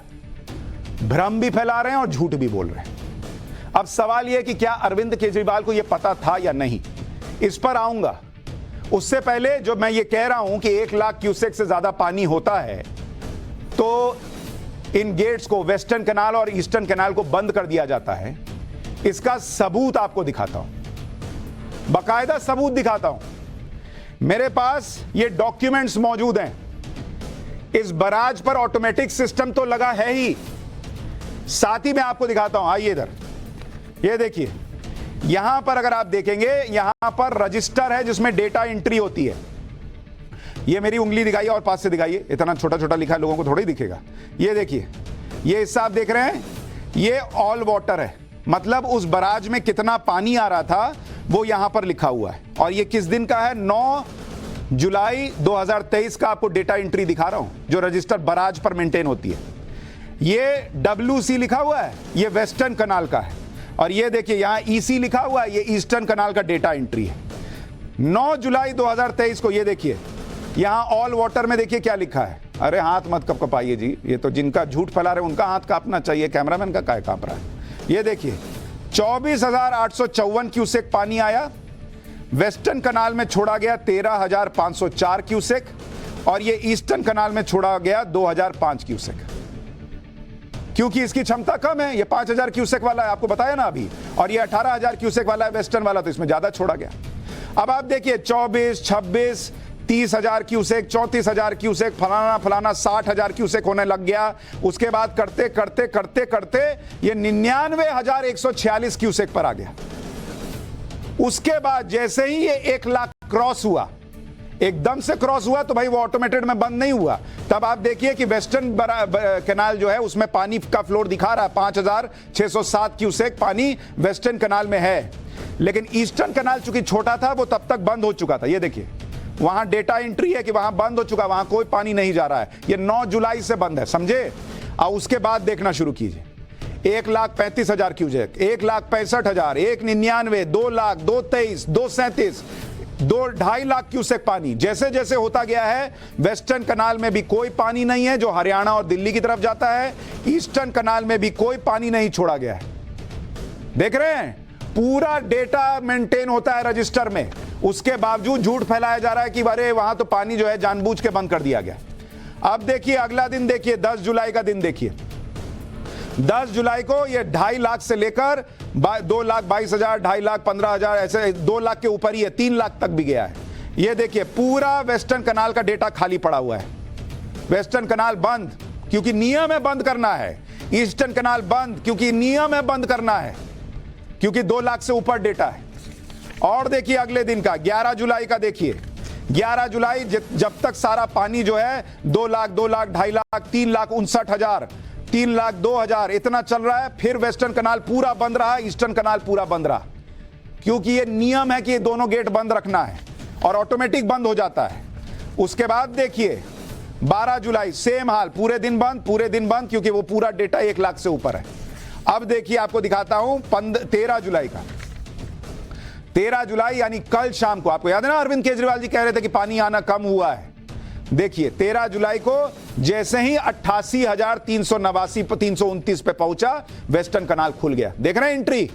[SPEAKER 1] भ्रम भी फैला रहे हैं और झूठ भी बोल रहे हैं। अब सवाल यह कि क्या अरविंद केजरीवाल को यह पता था या नहीं, इस पर आऊंगा। उससे पहले जो मैं ये कह रहा हूं कि 1 लाख क्यूसेक से ज्यादा पानी होता है तो इन गेट्स को, वेस्टर्न कैनाल और ईस्टर्न कैनाल को बंद कर दिया जाता है, इसका सबूत आपको दिखाता हूं, बाकायदा सबूत दिखाता हूं। मेरे पास ये डॉक्यूमेंट्स मौजूद हैं। इस बराज पर ऑटोमेटिक सिस्टम तो लगा है ही, साथ ही मैं आपको दिखाता हूं। आइए इधर, ये देखिए, यहां पर अगर आप देखेंगे, यहां पर रजिस्टर है जिसमें डेटा एंट्री होती है। ये मेरी उंगली दिखाइए और पास से दिखाइए, इतना छोटा छोटा लिखा है, लोगों को थोड़ा ही दिखेगा। ये देखिए, ये हिस्सा आप देख रहे हैं, ये ऑल वाटर है, मतलब उस बराज में कितना पानी आ रहा था वो यहां पर लिखा हुआ है। और ये किस दिन का है? 9 जुलाई 2023 का आपको डेटा एंट्री दिखा रहा हूं, जो रजिस्टर बराज पर मेंटेन होती है। ये WC लिखा हुआ है, ये वेस्टर्न कनाल का है। और ये देखिए यहां EC लिखा हुआ है, ये ईस्टर्न कनाल का डेटा एंट्री है। 9 जुलाई 2023 को ये देखिए, यहां ऑल वाटर में देखिए क्या लिखा है। अरे हाथ मत कपकपाइए जी, ये तो जिनका झूठ फैला रहे उनका हाथ कांपना चाहिए, कैमरामैन का काय कांप रहा है। ये देखिए 24,854 क्यूसेक पानी आया, वेस्टर्न कनाल में छोड़ा गया 13,504 क्यूसेक, और ये ईस्टर्न कनाल में छोड़ा गया 2,005 क्यूसेक। क्योंकि इसकी क्षमता कम है, ये 5,000 क्यूसेक वाला है, आपको बताया ना अभी, और ये 18,000 क्यूसेक वाला है वेस्टर्न वाला, तो इसमें ज्यादा छोड़ा गया। अब आप देखिए 24, 26, 30,000 क्यूसेक, 34,000 क्यूसेक, फलाना फलाना 60,000 क्यूसेक होने लग गया। उसके बाद करते करते करते करते ये 99,146 क्यूसेक पर आ गया। उसके बाद जैसे ही ये 1 लाख क्रॉस हुआ, एकदम से क्रॉस हुआ, तो भाई वो ऑटोमेटेड में बंद नहीं हुआ। तब आप देखिए कि वेस्टर्न कैनाल जो है उसमें पानी का फ्लोर दिखा रहा है, 5,607 क्यूसेक पानी वेस्टर्न कैनाल में है। लेकिन ईस्टर्न कैनाल चूंकि छोटा था वो तब तक बंद हो चुका था। ये देखिए वहां डेटा एंट्री है कि वहां बंद हो चुका, वहां कोई पानी नहीं जा रहा है। ये 9 जुलाई से बंद है, समझे। और उसके बाद देखना शुरू कीजिए, 1,35,000 क्यूसेक, 1,65,000, 1,99, 2 लाख, 2,23, 2,37, 2.5 लाख क्यूसेक पानी। जैसे जैसे होता गया है, वेस्टर्न कनाल में भी कोई पानी नहीं है जो हरियाणा और दिल्ली की तरफ जाता है, ईस्टर्न कनाल में भी कोई पानी नहीं छोड़ा गया है। देख रहे हैं, पूरा डेटा मेंटेन होता है रजिस्टर में, उसके बावजूद झूठ फैलाया जा रहा है कि अरे वहां तो पानी जो है जानबूझ के बंद कर दिया गया। अब देखिए अगला दिन, देखिए 10 जुलाई का दिन देखिए। 10 जुलाई को ये 2.5 लाख से लेकर 2,22,000, 2.5 लाख, 15,000, ऐसे 2 लाख के ऊपर ही है, 3 लाख तक भी गया है। ये देखिए पूरा वेस्टर्न कनाल का डेटा खाली पड़ा हुआ है। वेस्टर्न कनाल बंद क्योंकि नियम है बंद करना है, ईस्टर्न कनाल बंद क्योंकि नियम है बंद करना है, क्योंकि 2 लाख से ऊपर डेटा है। और देखिए अगले दिन का 11 जुलाई का देखिए, 11 जुलाई जब तक सारा पानी जो है 2 लाख, 2 लाख, 2.5 लाख, 3,59,000, 3,02,000 इतना चल रहा है। फिर वेस्टर्न कनाल पूरा बंद रहा, ईस्टर्न कनाल पूरा बंद रहा, क्योंकि ये नियम है कि ये दोनों गेट बंद रखना है और ऑटोमेटिक बंद हो जाता है। उसके बाद देखिए 12 जुलाई सेम हाल, पूरे दिन बंद क्योंकि वो पूरा डेटा 1 लाख से ऊपर है। अब देखिए आपको दिखाता हूं 13 जुलाई का, 13 जुलाई यानी कल शाम को, आपको याद है ना अरविंद केजरीवाल जी कह रहे थे कि पानी आना कम हुआ है। देखिए 13 जुलाई को जैसे ही 88,389 पर 329 पे पहुंचा, वेस्टर्न कनाल खुल गया। देख रहे हैं एंट्री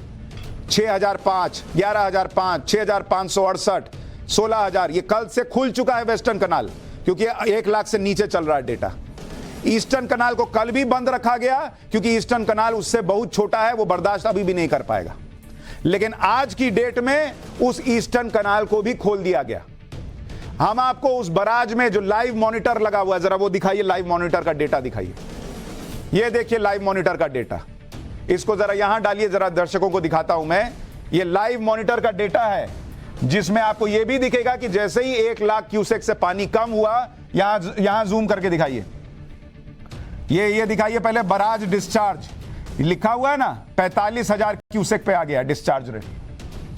[SPEAKER 1] 6,005, 11,005, 6,568, 16,000, ये कल से खुल चुका है वेस्टर्न कनाल, क्योंकि 1 लाख से नीचे चल रहा है डेटा। ईस्टर्न कनाल को कल भी बंद रखा गया क्योंकि ईस्टर्न कनाल उससे बहुत छोटा है, वो बर्दाश्त अभी भी नहीं कर पाएगा। लेकिन आज की डेट में उस ईस्टर्न कनाल को भी खोल दिया गया। हम आपको उस बराज में जो लाइव मॉनिटर लगा हुआ है, जरा वो दिखाइए, लाइव मॉनिटर का डेटा दिखाइए। ये देखिए लाइव मॉनिटर का डेटा, इसको जरा यहां डालिए, जरा दर्शकों को दिखाता हूं मैं। ये लाइव मॉनिटर का डेटा है जिसमें आपको यह भी दिखेगा कि जैसे ही 1 लाख क्यूसेक से पानी कम हुआ, यहां जूम करके दिखाइए, ये दिखाइए पहले बराज डिस्चार्ज लिखा हुआ है ना, 45,000 क्यूसेक पे आ गया डिस्चार्ज रेट।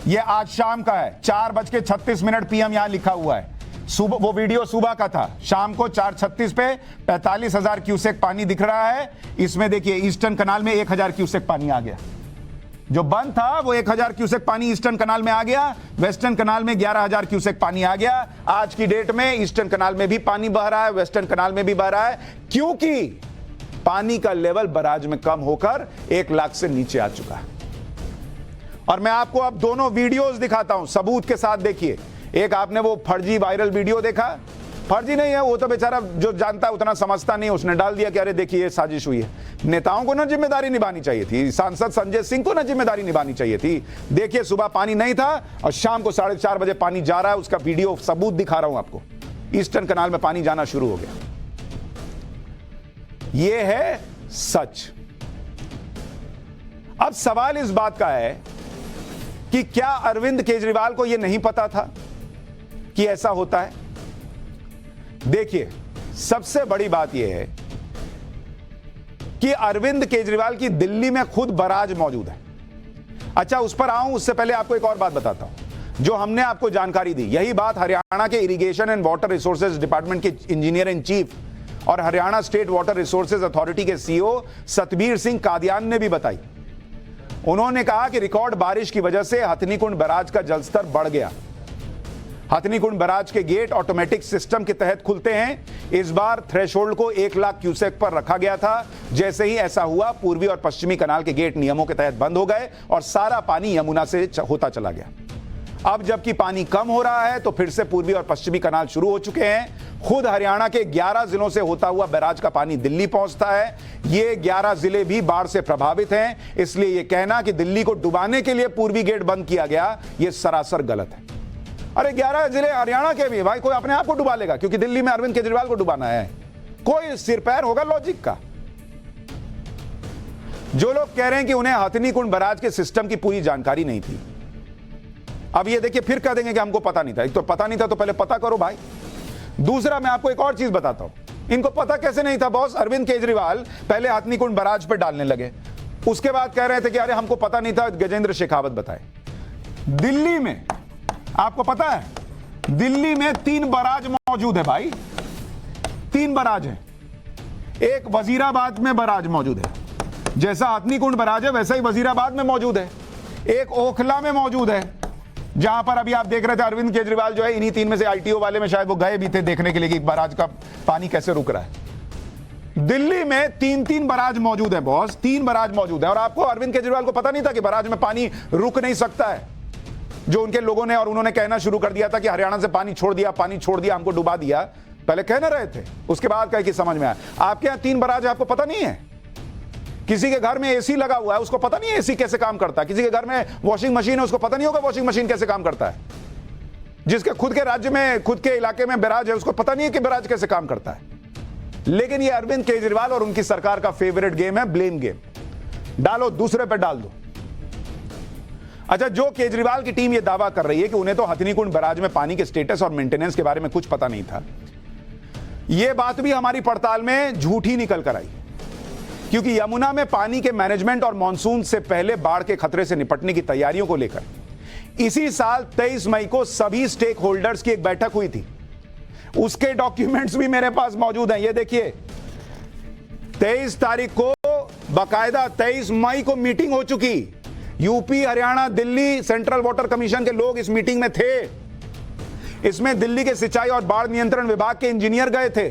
[SPEAKER 1] ये आज शाम का है, 4:36 PM यहां लिखा हुआ है। सुबह वो वीडियो सुबह का था, शाम को 4:36 पे 45,000 क्यूसेक पानी दिख रहा है। इसमें देखिए ईस्टर्न कनाल में 1,000 क्यूसेक पानी आ गया, जो बंद था वो 1,000 क्यूसेक पानी ईस्टर्न कनाल में आ गया, वेस्टर्न कनाल में 11,000 क्यूसेक पानी आ गया। आज की डेट में ईस्टर्न कनाल में भी पानी बह रहा है, वेस्टर्न कनाल में भी बह रहा है, क्योंकि पानी का लेवल बराज में कम होकर 1 लाख से नीचे आ चुका है। और मैं आपको अब दोनों वीडियोस दिखाता हूं सबूत के साथ। देखिए, एक आपने वो फर्जी वायरल वीडियो देखा, फर्जी नहीं है वो तो बेचारा जो जानता है उतना समझता नहीं, उसने डाल दिया कि अरे देखिए ये साजिश हुई है। नेताओं को ना जिम्मेदारी निभानी चाहिए थी, सांसद संजय सिंह को ना जिम्मेदारी निभानी चाहिए थी। देखिए सुबह पानी नहीं था और शाम को 4:30 बजे पानी जा रहा है, उसका वीडियो सबूत दिखा रहा हूं आपको। ईस्टर्न कनाल में पानी जाना शुरू हो गया। यह है सच। अब सवाल इस बात का है कि क्या अरविंद केजरीवाल को यह नहीं पता था कि ऐसा होता है? देखिए, सबसे बड़ी बात यह है कि अरविंद केजरीवाल की दिल्ली में खुद बराज मौजूद है। अच्छा, उस पर आऊं उससे पहले आपको एक और बात बताता हूं जो हमने आपको जानकारी दी। यही बात हरियाणा के irrigation and water resources department के इंजीनियर इन चीफ और Haryana state water resources authority के सीईओ सतबीर सिंह कादियान ने भी बताई। उन्होंने कहा कि रिकॉर्ड बारिश की वजह से हथनीकुंड बैराज का जलस्तर बढ़ गया। हथनीकुंड बैराज के गेट ऑटोमेटिक सिस्टम के तहत खुलते हैं। इस बार थ्रेशोल्ड को 1 लाख क्यूसेक पर रखा गया था। जैसे ही ऐसा हुआ, पूर्वी और पश्चिमी कनाल के गेट नियमों के तहत बंद हो गए और सारा पानी यमुना से होता चला गया। अब जबकि पानी कम हो रहा है तो फिर से पूर्वी और पश्चिमी कनाल शुरू हो चुके हैं। खुद हरियाणा के 11 जिलों से होता हुआ बैराज का पानी दिल्ली पहुंचता है। ये 11 जिले भी बाढ़ से प्रभावित हैं, इसलिए यह कहना कि दिल्ली को डुबाने के लिए पूर्वी गेट बंद किया गया, यह सरासर गलत है। अरे 11 जिले हरियाणा के भी, भाई कोई अपने आप को डुबा लेगा क्योंकि दिल्ली में अरविंद केजरीवाल को डुबाना है? कोई सिर पैर होगा लॉजिक का? जो लोग कह रहे हैं कि उन्हें हथनीकुंड बैराज के सिस्टम की पूरी जानकारी नहीं थी, अब ये देखिए फिर कह देंगे कि हमको पता नहीं था। एक तो पता नहीं था तो पहले पता करो भाई। दूसरा, मैं आपको एक और चीज बताता हूं, इनको पता कैसे नहीं था बॉस? अरविंद केजरीवाल पहले हथनीकुंड बैराज पर डालने लगे, उसके बाद कह रहे थे कि अरे हमको पता नहीं था, गजेंद्र शेखावत बताए। दिल्ली में आपको पता है, दिल्ली में 3 बैराज मौजूद है भाई, 3 बैराज है। एक वजीराबाद में बैराज मौजूद है, जैसा हथनीकुंड बराज है वैसा ही वजीराबाद में मौजूद है, एक ओखला में मौजूद है, जहां पर अभी आप देख रहे थे अरविंद केजरीवाल जो है इन्हीं 3 में से आईटीओ वाले में शायद वो गए भी थे देखने के लिए कि बराज का पानी कैसे रुक रहा है। दिल्ली में 3 बराज मौजूद है बॉस, 3 बराज मौजूद है। और आपको अरविंद केजरीवाल को पता नहीं था कि बराज में पानी रुक नहीं सकता है, जो उनके लोगों ने और उन्होंने कहना शुरू कर दिया था कि हरियाणा से पानी छोड़ दिया, हमको डुबा दिया, पहले कह ना रहे थे, उसके बाद कह कि समझ में आया। आपके यहां 3 बराज आपको पता नहीं है? किसी के घर में एसी लगा हुआ है, उसको पता नहीं है एसी कैसे काम करता है। किसी के घर में वॉशिंग मशीन है, उसको पता नहीं होगा वॉशिंग मशीन कैसे काम करता है। जिसके खुद के राज्य में, खुद के इलाके में बराज है, उसको पता नहीं है कि बराज कैसे काम करता है। लेकिन ये अरविंद केजरीवाल और उनकी सरकार का फेवरेट गेम है ब्लेम गेम। डालो, दूसरे पे डाल दो। अच्छा, जो केजरीवाल की टीम ये दावा कर रही है कि उन्हें तो हथनीकुंड बराज में पानी के स्टेटस और मेंटेनेंस के बारे में कुछ पता नहीं था, यह बात भी हमारी पड़ताल में झूठी निकल कर आई। क्योंकि यमुना में पानी के मैनेजमेंट और मॉनसून से पहले बाढ़ के खतरे से निपटने की तैयारियों को लेकर इसी साल 23 मई को सभी स्टेक होल्डर्स की एक बैठक हुई थी। उसके डॉक्यूमेंट्स भी मेरे पास मौजूद हैं। ये देखिए, 23 तारीख को बाकायदा 23 मई को मीटिंग हो चुकी। UP, Haryana, Delhi central water commission के लोग इस मीटिंग में थे। इसमें दिल्ली के सिंचाई और बाढ़ नियंत्रण विभाग के इंजीनियर गए थे।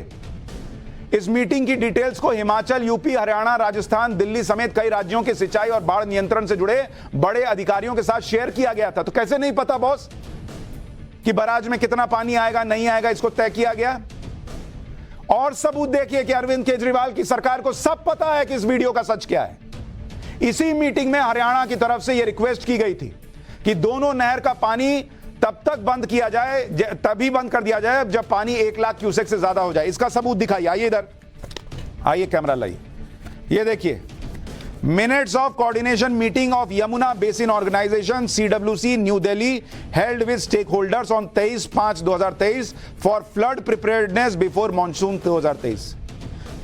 [SPEAKER 1] इस मीटिंग की डिटेल्स को हिमाचल, यूपी, हरियाणा, राजस्थान, दिल्ली समेत कई राज्यों के सिंचाई और बाढ़ नियंत्रण से जुड़े बड़े अधिकारियों के साथ शेयर किया गया था। तो कैसे नहीं पता बॉस कि बराज में कितना पानी आएगा नहीं आएगा, इसको तय किया गया। और सबूत देखिए कि अरविंद केजरीवाल की सरकार को सब पता है कि इस वीडियो का सच क्या है। इसी मीटिंग में हरियाणा की तरफ से यह रिक्वेस्ट की गई थी कि दोनों नहर का पानी तब तक बंद किया जाए, तभी बंद कर दिया जाए जब पानी 1 लाख क्यूसेक से ज्यादा हो जाए। इसका सबूत दिखाइए। आइए इधर, आइए कैमरा लाइए। ये देखिए, minutes of coordination meeting of Yamuna basin organisation CWC new Delhi held with stakeholders on 23/5/2023 for flood preparedness before monsoon 2023।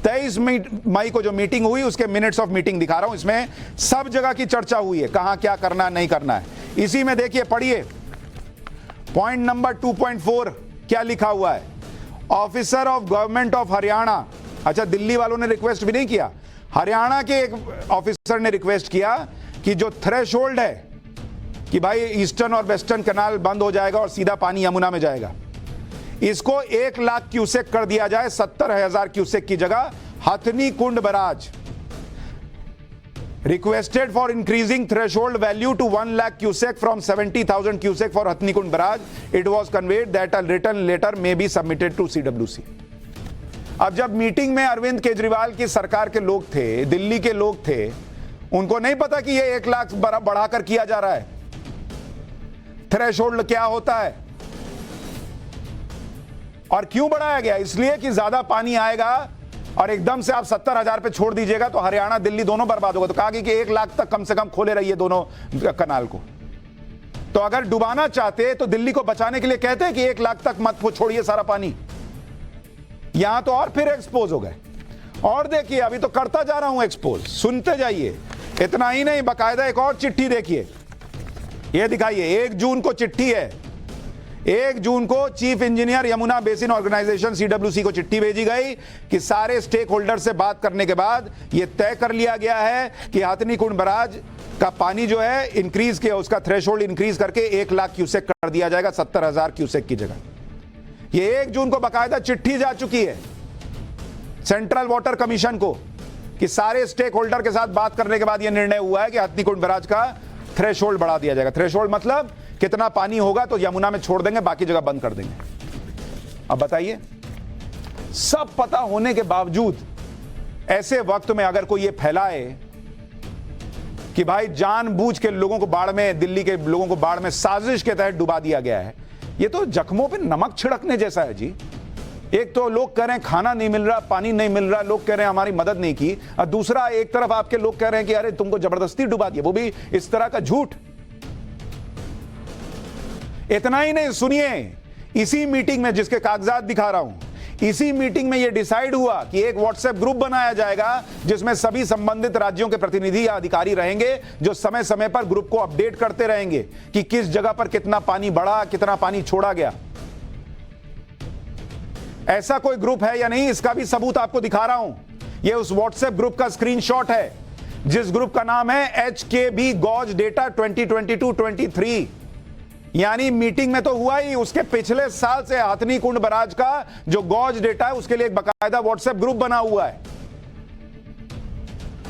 [SPEAKER 1] 23 मई को जो मीटिंग हुई उसके मिनट्स ऑफ मीटिंग दिखा रहा हूं। इसमें सब जगह की चर्चा हुई है, कहां क्या करना है नहीं करना है। इसी में देखिए, पढ़िए पॉइंट नंबर 2.4 क्या लिखा हुआ है। Officer of government of Haryana, अच्छा दिल्ली वालों ने रिक्वेस्ट भी नहीं किया, हरियाणा के एक ऑफिसर ने रिक्वेस्ट किया कि जो थ्रेशोल्ड है कि भाई ईस्टर्न और वेस्टर्न कैनाल बंद हो जाएगा और सीधा पानी यमुना में जाएगा, इसको 1 लाख क्यूसेक कर दिया जाए 70,000 क्यूसेक की जगह। Hathnikund barrage requested for increasing threshold value to 1 lakh cusack from 70,000 cusack for Hatnikund barrage. It was conveyed that a written letter may be submitted to CWC. अब जब मीटिंग में अरविंद केजरीवाल की सरकार के लोग थे, दिल्ली के लोग थे, उनको नहीं पता कि ये 1 लाख बढ़ाकर किया जा रहा है। थ्रेशोल्ड क्या होता है और क्यों बढ़ाया गया? इसलिए कि ज्यादा पानी आएगा और एकदम से आप 70,000 पे छोड़ दीजिएगा तो हरियाणा, दिल्ली दोनों बर्बाद होगा। तो कहा कि 1 लाख तक कम से कम खोले रहिए दोनों कनाल को। तो अगर डुबाना चाहते तो दिल्ली को बचाने के लिए कहते हैं कि 1 लाख तक मत छोड़िए सारा पानी। यहां तो और फिर एक्सपोज हो गए। और देखिए, अभी तो करता जा रहा हूं एक्सपोज, सुनते जाइए। इतना ही नहीं, बाकायदा एक और चिट्ठी देखिए, ये दिखाइए। 1 जून को चिट्ठी है। 1 जून को chief engineer Yamuna basin organisation CWC को चिट्ठी भेजी गई कि सारे स्टेक होल्डर से बात करने के बाद यह तय कर लिया गया है कि हथनीकुंड बराज का पानी जो है इंक्रीज किया, उसका थ्रेशोल्ड इंक्रीज करके 1 लाख क्यूसेक कर दिया जाएगा 70,000 क्यूसेक की जगह। ये 1 जून को बाकायदा चिट्ठी जा चुकी है सेंट्रल वाटर कमीशन को कि सारे स्टेक होल्डर के साथ बात करने के बाद यह निर्णय हुआ है कि हथनीकुंड बराज का थ्रेशोल्ड बढ़ा दिया जाएगा। थ्रेशोल्ड मतलब कितना पानी होगा तो यमुना में छोड़ देंगे, बाकी जगह बंद कर देंगे। अब बताइए, सब पता होने के बावजूद ऐसे वक्त में अगर कोई ये फैलाए कि भाई जानबूझ के लोगों को बाढ़ में, दिल्ली के लोगों को बाढ़ में साजिश के तहत डुबा दिया गया है, ये तो जख्मों पे नमक छिड़कने जैसा है जी। एक तो लोग कह रहे हैं खाना नहीं मिल रहा, पानी नहीं मिल रहा, लोग कह रहे हैं हमारी मदद नहीं की, और दूसरा एक तरफ आपके लोग कह रहे हैं कि अरे तुमको जबरदस्ती डुबा दिया, वो भी इस तरह का झूठ। इतना ही नहीं, सुनिए, इसी मीटिंग में जिसके कागजात दिखा रहा हूं, इसी मीटिंग में यह डिसाइड हुआ कि एक व्हाट्सएप ग्रुप बनाया जाएगा जिसमें सभी संबंधित राज्यों के प्रतिनिधि या अधिकारी रहेंगे, जो समय समय पर ग्रुप को अपडेट करते रहेंगे कि किस जगह पर कितना पानी बढ़ा, कितना पानी छोड़ा गया। ऐसा कोई ग्रुप है या नहीं, इसका भी सबूत आपको दिखा रहा हूं। यह उस व्हाट्सएप ग्रुप का स्क्रीनशॉट है जिस ग्रुप का नाम है HKB गॉज डेटा 2022-23। यानी मीटिंग में तो हुआ ही, उसके पिछले साल से हथनी कुंड बराज का जो गॉज डेटा है उसके लिए एक बकायदा व्हाट्सएप ग्रुप बना हुआ है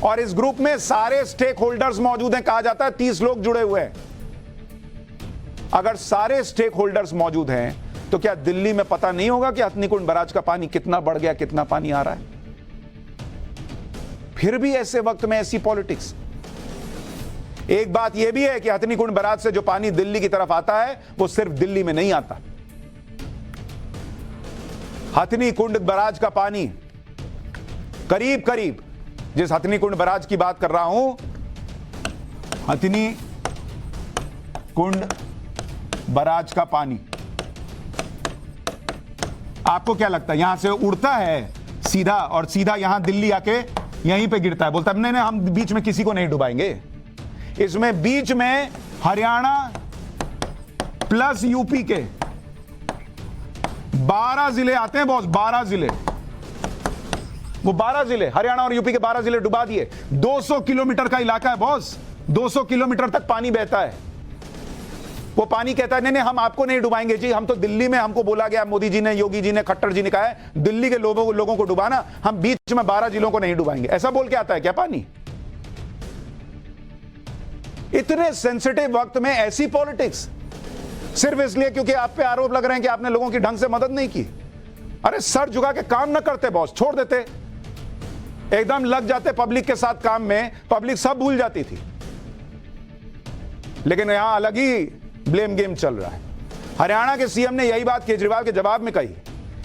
[SPEAKER 1] और इस ग्रुप में सारे स्टेक होल्डर्स मौजूद हैं। कहा जाता है 30 लोग जुड़े हुए हैं। अगर सारे स्टेक होल्डर्स मौजूद हैं तो क्या दिल्ली में पता नहीं होगा कि हथनी कुंड बराज का पानी कितना बढ़ गया, कितना पानी आ रहा है? फिर भी ऐसे वक्त में ऐसी पॉलिटिक्स। एक बात यह भी है कि हथनी कुंड बराज से जो पानी दिल्ली की तरफ आता है वो सिर्फ दिल्ली में नहीं आता। हथनी कुंड बराज का पानी करीब करीब, जिस हथनी कुंड बराज की बात कर रहा हूं, हथनी कुंड बराज का पानी आपको क्या लगता है यहां से उड़ता है सीधा और सीधा यहां दिल्ली आके यहीं पे गिरता है? बोलता है नहीं नहीं, हम बीच में किसी को नहीं डुबाएंगे। इसमें बीच में हरियाणा प्लस यूपी के 12 जिले आते हैं बॉस, 12 जिले। वो 12 जिले, हरियाणा और यूपी के 12 जिले डुबा दिए। 200 किलोमीटर का इलाका है बॉस, 200 किलोमीटर तक पानी बहता है। वो पानी कहता है नहीं नहीं, हम आपको नहीं डुबाएंगे जी, हम तो दिल्ली में, हमको बोला गया, मोदी जी ने, योगी जी ने, खट्टर जी ने कहा है दिल्ली के लोगों को डुबाना, हम बीच में 12 जिलों को नहीं डुबाएंगे। ऐसा बोल के आता है क्या पानी? इतने सेंसिटिव वक्त में ऐसी पॉलिटिक्स, सिर्फ इसलिए क्योंकि आप पे आरोप लग रहे हैं कि आपने लोगों की ढंग से मदद नहीं की। अरे सर झुका के काम ना करते बॉस, छोड़ देते, एकदम लग जाते पब्लिक के साथ काम में, पब्लिक सब भूल जाती थी। लेकिन यहां अलग ही ब्लेम गेम चल रहा है। हरियाणा के सीएम ने यही बात केजरीवाल के जवाब में कही।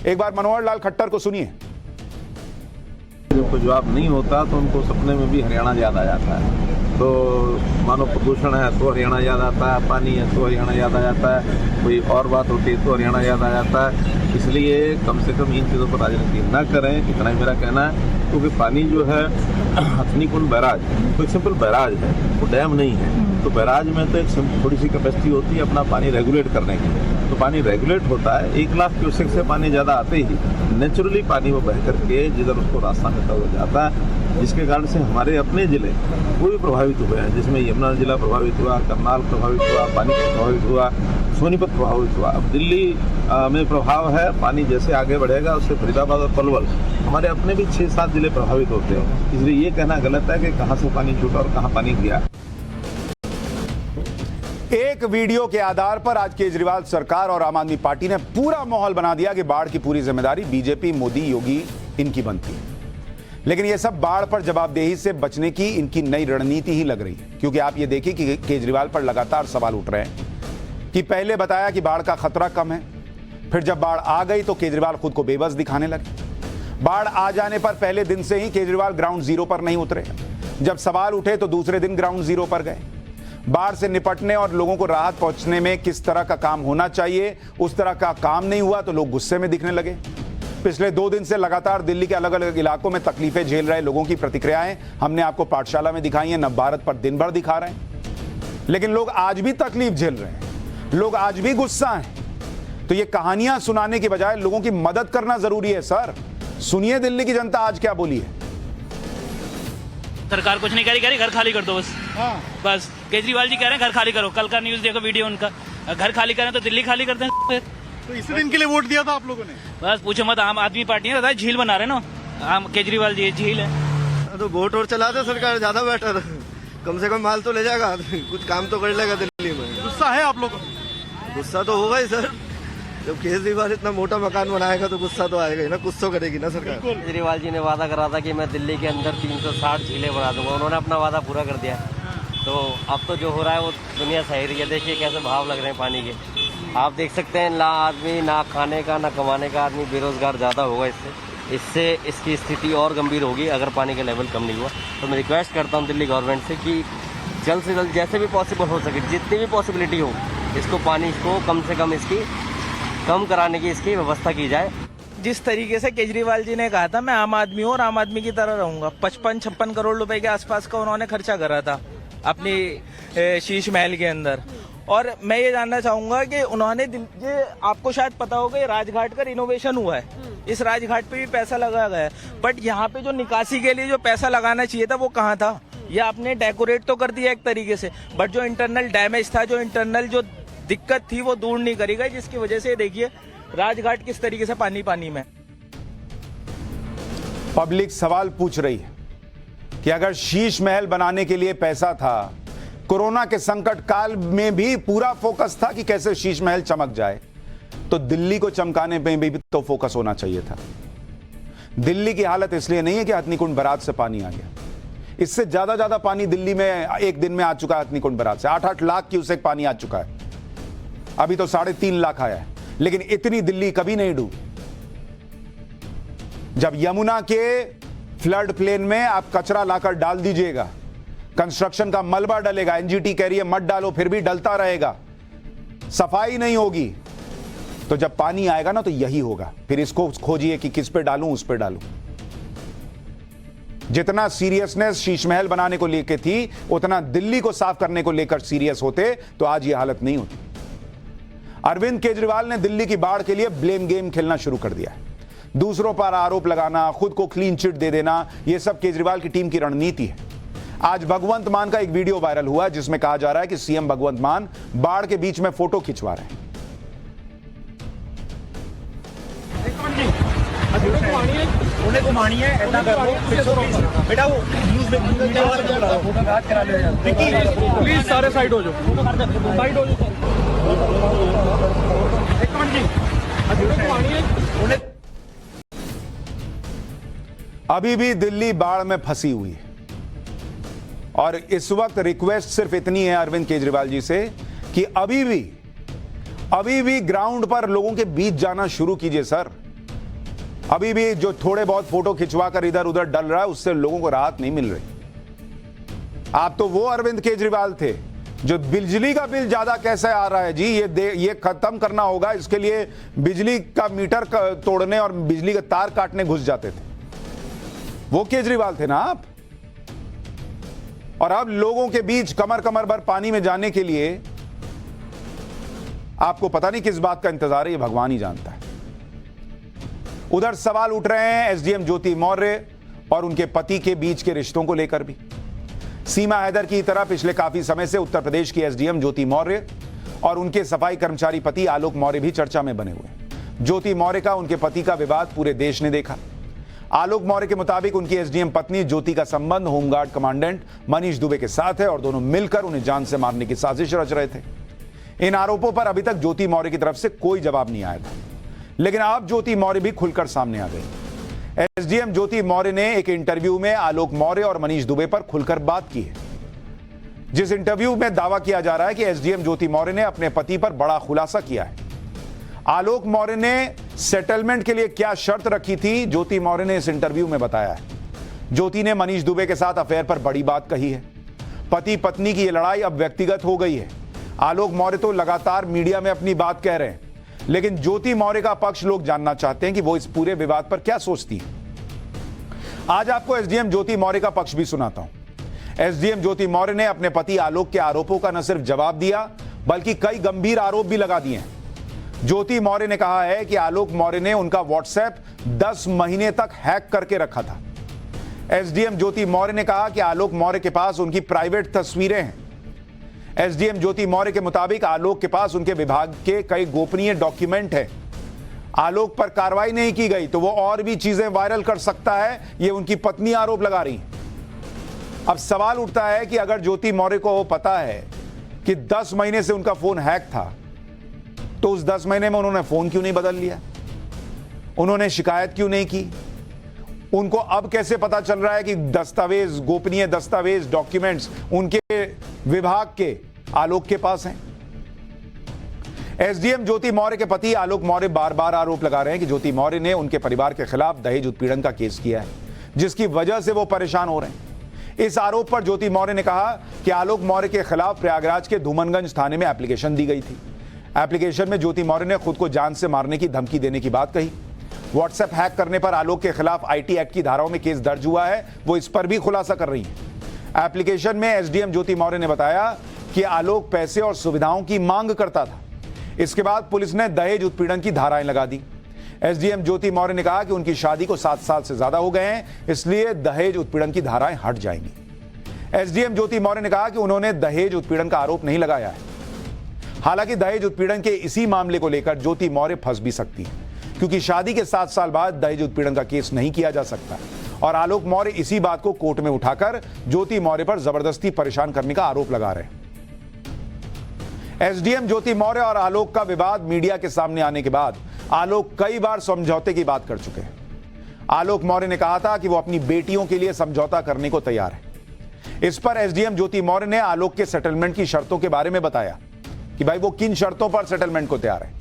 [SPEAKER 1] एक बार मनोहर लाल खट्टर को सुनिए।
[SPEAKER 7] जब जवाब नहीं होता तो उनको सपने में भी हरियाणा याद आ जाता है। तो मानो प्रदूषण है तो हरियाणा याद आता है, पानी है तो हरियाणा याद आ जाता है, कोई और बात होती है तो हरियाणा याद आ जाता है। इसलिए कम से कम इन चीज़ों पर राजनीति न करें, इतना ही मेरा कहना है। क्योंकि पानी जो है हथनी कुंड बैराज तो एक सिंपल बैराज है, वो डैम नहीं है। तो बैराज में तो एक थोड़ी सी कैपेसिटी होती है अपना पानी रेगुलेट करने की। तो पानी रेगुलेट होता है, 1 लाख क्यूसेक से पानी ज़्यादा आते ही नेचुरली पानी वो बह करके जिधर उसको रास्ता मिलता हुआ जाता है, जिसके कारण से हमारे अपने ज़िले वो भी प्रभावित हुए हैं, जिसमें यमुना जिला प्रभावित हुआ, करनाल प्रभावित हुआ, पानीपत प्रभावित हुआ, सोनीपत प्रभावित हुआ। अब दिल्ली में प्रभाव है, पानी जैसे आगे बढ़ेगा उससे फरीदाबाद और पलवल हमारे अपने भी 6-7 जिले प्रभावित होते हैं। इसलिए ये कहना गलत है कि कहाँ से पानी छूटा और कहाँ पानी गया।
[SPEAKER 1] एक वीडियो के आधार पर आज केजरीवाल सरकार और आम आदमी पार्टी ने पूरा माहौल बना दिया कि बाढ़ की पूरी जिम्मेदारी बीजेपी, मोदी, योगी इनकी बनती है। लेकिन यह सब बाढ़ पर जवाबदेही से बचने की इनकी नई रणनीति ही लग रही है। क्योंकि आप ये देखिए कि केजरीवाल पर लगातार सवाल उठ रहे हैं कि पहले बताया कि बाढ़ का खतरा कम है, फिर जब बाढ़ आ गई तो केजरीवाल खुद को बेबस दिखाने लगे। बाढ़ आ जाने पर पहले दिन से ही केजरीवाल ग्राउंड जीरो पर नहीं उतरे, जब सवाल उठे तो दूसरे दिन ग्राउंड जीरो पर गए। बाढ़ से निपटने और लोगों को राहत पहुंचने में किस तरह का काम होना चाहिए उस तरह का काम नहीं हुआ तो लोग गुस्से में दिखने लगे। पिछले 2 दिन से लगातार दिल्ली के अलग अलग इलाकों में तकलीफें झेल रहे लोगों की प्रतिक्रियाएं हमने आपको पाठशाला में दिखाई हैं, नवभारत पर दिन भर दिखा रहे हैं। लेकिन लोग आज भी तकलीफ झेल रहे हैं, लोग आज भी गुस्सा हैं। तो ये कहानियां सुनाने की बजाय लोगों की मदद करना जरूरी है। सर सुनिए दिल्ली की जनता आज क्या बोली है।
[SPEAKER 8] सरकार कुछ नहीं कह रही, घर खाली कर दो बस। बस केजरीवाल जी कह रहे हैं घर खाली करो। कल का न्यूज़ देखो, वीडियो उनका, घर खाली करें तो दिल्ली खाली कर दें।
[SPEAKER 9] तो इसी दिन के लिए वोट दिया था आप लोगों ने?
[SPEAKER 8] बस पूछो मत, आम आदमी पार्टी है, झील बना रहे ना आम केजरीवाल जी, झील है।
[SPEAKER 10] तो वोट और चला दे सरकार, ज्यादा बेटर, कम से कम माल तो ले जाएगा, कुछ काम तो कर लेगा दिल्ली में।
[SPEAKER 9] गुस्सा है आप लोगों?
[SPEAKER 10] गुस्सा तो होगा ही सर, जब केजरीवाल इतना मोटा मकान बनाएगा तो गुस्सा तो आएगा ही ना, कुछ तो करेगी ना सरकार।
[SPEAKER 11] केजरीवाल जी ने वादा करा था कि मैं दिल्ली के अंदर 360 झीलें बना दूंगा, उन्होंने अपना वादा पूरा कर दिया। तो अब तो जो हो रहा है वो दुनिया सही रही है। देखिए कैसे भाव लग रहे हैं पानी के, आप देख सकते हैं। ना आदमी, ना खाने का, ना कमाने का आदमी बेरोजगार ज़्यादा होगा इससे इसकी स्थिति और गंभीर होगी अगर पानी का लेवल कम नहीं हुआ। तो मैं रिक्वेस्ट करता हूँ दिल्ली गवर्नमेंट से कि जल्द से जल्द जैसे भी पॉसिबल हो सके, जितनी भी पॉसिबिलिटी हो, इसको पानी को कम से कम इसकी कम कराने की इसकी व्यवस्था की जाए।
[SPEAKER 12] जिस तरीके से केजरीवाल जी ने कहा था मैं आम आदमी हूँ और आम आदमी की तरह रहूंगा, 55-56 करोड़ रुपए के आसपास का उन्होंने खर्चा करा था अपनी शीश महल के अंदर। और मैं ये जानना चाहूंगा कि उन्होंने, ये आपको शायद पता होगा, राजघाट का रिनोवेशन हुआ है, इस राजघाट पे भी पैसा लगाया गया है, बट यहाँ पे जो निकासी के लिए जो पैसा लगाना चाहिए था वो कहाँ था? ये आपने डेकोरेट तो कर दिया एक तरीके से, बट जो इंटरनल डैमेज था, जो इंटरनल जो दिक्कत थी वो दूर नहीं करी गई, जिसकी वजह से देखिए राजघाट किस तरीके से पानी पानी में।
[SPEAKER 1] पब्लिक सवाल पूछ रही है कि अगर शीश महल बनाने के लिए पैसा था, कोरोना के संकट काल में भी पूरा फोकस था कि कैसे शीश महल चमक जाए, तो दिल्ली को चमकाने में भी तो फोकस होना चाहिए था। दिल्ली की हालत इसलिए नहीं है कि हथनीकुंड बराज से पानी आ गया, इससे ज्यादा पानी दिल्ली में एक दिन में आ चुका है। हथनीकुंड बराज से 8-8 लाख क्यूसेक पानी आ चुका है, अभी तो 3.5 लाख आया है, लेकिन इतनी दिल्ली कभी नहीं डूबी। जब यमुना के फ्लड प्लेन में आप कचरा लाकर डाल दीजिएगा, कंस्ट्रक्शन का मलबा डलेगा, एनजीटी कह रही है मत डालो, फिर भी डलता रहेगा, सफाई नहीं होगी, तो जब पानी आएगा ना तो यही होगा। फिर इसको खोजिए कि किस पे डालूं, उस पे डालूं। जितना सीरियसनेस शीश महल बनाने को लेकर थी, उतना दिल्ली को साफ करने को लेकर सीरियस होते तो आज यह हालत नहीं होती। अरविंद केजरीवाल ने दिल्ली की बाढ़ के लिए ब्लेम गेम खेलना शुरू कर दिया है। दूसरों पर आरोप लगाना, खुद को क्लीन चिट दे देना, यह सब केजरीवाल की टीम की रणनीति है। आज भगवंत मान का एक वीडियो वायरल हुआ जिसमें कहा जा रहा है कि सीएम भगवंत मान बाढ़ के बीच में फोटो खिंचवा रहे हैं।
[SPEAKER 6] प्लीज सारे साइड हो जाओ, साइड हो जाओ।
[SPEAKER 1] अभी भी दिल्ली बाढ़ में फंसी हुई है और इस वक्त रिक्वेस्ट सिर्फ इतनी है अरविंद केजरीवाल जी से कि अभी भी ग्राउंड पर लोगों के बीच जाना शुरू कीजिए सर। अभी भी जो थोड़े बहुत फोटो खिंचवा कर इधर उधर डल रहा है, उससे लोगों को राहत नहीं मिल रही। आप तो वो अरविंद केजरीवाल थे जो बिजली का बिल ज्यादा कैसे आ रहा है जी, ये खत्म करना होगा, इसके लिए बिजली का मीटर तोड़ने और बिजली का तार काटने घुस जाते थे। वो केजरीवाल थे ना आप। और अब लोगों के बीच कमर कमर भर पानी में जाने के लिए आपको पता नहीं किस बात का इंतजार है, ये भगवान ही जानता है। उधर सवाल उठ रहे हैं एसडीएम ज्योति मौर्य और उनके पति के बीच के रिश्तों को लेकर भी। सीमा हैदर की तरह पिछले काफी समय से उत्तर प्रदेश की एसडीएम ज्योति मौर्य और उनके सफाई कर्मचारी पति आलोक मौर्य भी चर्चा में बने हुए। ज्योति मौर्य का उनके पति का विवाद पूरे देश ने देखा। आलोक मौर्य के मुताबिक उनकी एसडीएम पत्नी ज्योति का संबंध होमगार्ड कमांडेंट मनीष दुबे के साथ है और दोनों मिलकर उन्हें जान से मारने की साजिश रच रहे थे। इन आरोपों पर अभी तक ज्योति मौर्य की तरफ से कोई जवाब नहीं आया था, लेकिन अब ज्योति मौर्य भी खुलकर सामने आ गई। एसडीएम ज्योति मौर्य ने एक इंटरव्यू में आलोक मौर्य और मनीष दुबे पर खुलकर बात की है, जिस इंटरव्यू में दावा किया जा रहा है कि एसडीएम ज्योति मौर्य ने अपने पति पर बड़ा खुलासा किया है। आलोक मौर्य ने सेटलमेंट के लिए क्या शर्त रखी थी, ज्योति मौर्य ने इस इंटरव्यू में बताया है। ज्योति ने मनीष दुबे के साथ अफेयर पर बड़ी बात कही है। पति पत्नी की यह लड़ाई अब व्यक्तिगत हो गई है। आलोक मौर्य तो लगातार मीडिया में अपनी बात कह रहे हैं, लेकिन ज्योति मौर्य का पक्ष लोग जानना चाहते हैं कि वो इस पूरे विवाद पर क्या सोचती है। आज आपको एसडीएम ज्योति मौर्य का पक्ष भी सुनाता हूं। एसडीएम ज्योति मौर्य ने अपने पति आलोक के आरोपों का न सिर्फ जवाब दिया, बल्कि कई गंभीर आरोप भी लगा दिए हैं। ज्योति मौर्य ने कहा है कि आलोक मौर्य ने उनका व्हाट्सएप 10 महीने तक हैक करके रखा था। एसडीएम ज्योति मौर्य ने कहा कि आलोक मौर्य के पास उनकी प्राइवेट तस्वीरें हैं। एसडीएम ज्योति मौर्य के मुताबिक आलोक के पास उनके विभाग के कई गोपनीय डॉक्यूमेंट हैं। आलोक पर कार्रवाई नहीं की गई तो वो और भी चीजें वायरल कर सकता है, ये उनकी पत्नी आरोप लगा रही है। अब सवाल उठता है कि अगर ज्योति मौर्य को पता है कि 10 महीने से उनका फोन हैक था, तो उस 10 महीने में उन्होंने फोन क्यों नहीं बदल लिया? उन्होंने शिकायत क्यों नहीं की? उनको अब कैसे पता चल रहा है कि दस्तावेज, गोपनीय दस्तावेज, डॉक्यूमेंट्स उनके विभाग के आलोक के पास हैं? एसडीएम ज्योति मौर्य के पति आलोक मौर्य बार बार आरोप लगा रहे हैं कि ज्योति मौर्य ने उनके परिवार के खिलाफ दहेज उत्पीड़न का केस किया है, जिसकी वजह से वो परेशान हो रहे हैं। इस आरोप पर ज्योति मौर्य ने कहा कि आलोक मौर्य के खिलाफ प्रयागराज के धूमनगंज थाने में एप्लीकेशन दी गई थी। एप्लीकेशन में ज्योति मौर्य ने खुद को जान से मारने की धमकी देने की बात कही। व्हाट्सएप हैक करने पर आलोक के खिलाफ आईटी एक्ट की धाराओं में केस दर्ज हुआ है, वो इस पर भी खुलासा कर रही है। एप्लीकेशन में एसडीएम ज्योति मौर्य ने बताया कि आलोक पैसे और सुविधाओं की मांग करता था। इसके बाद पुलिस ने दहेज उत्पीड़न की धाराएं लगा दी। एसडीएम ज्योति मौर्य ने कहा कि उनकी शादी को 7 साल से ज्यादा हो गए हैं, इसलिए दहेज उत्पीड़न की धाराएं हट जाएंगी। एसडीएम ज्योति मौर्य ने कहा कि उन्होंने दहेज उत्पीड़न का आरोप नहीं लगाया है। हालांकि दहेज उत्पीड़न के इसी मामले को लेकर ज्योति मौर्य फंस भी सकती है, क्योंकि शादी के 7 साल बाद दहेज उत्पीड़न का केस नहीं किया जा सकता और आलोक मौर्य इसी बात को कोर्ट में उठाकर ज्योति मौर्य पर जबरदस्ती परेशान करने का आरोप लगा रहे हैं। एसडीएम ज्योति मौर्य और आलोक का विवाद मीडिया के सामने आने के बाद आलोक कई बार समझौते की बात कर चुके हैं। आलोक मौर्य ने कहा था कि वो अपनी बेटियों के लिए समझौता करने को तैयार है। इस पर एसडीएम ज्योति मौर्य ने आलोक के सेटलमेंट की शर्तों के बारे में बताया कि भाई वो किन शर्तों पर सेटलमेंट को तैयार है।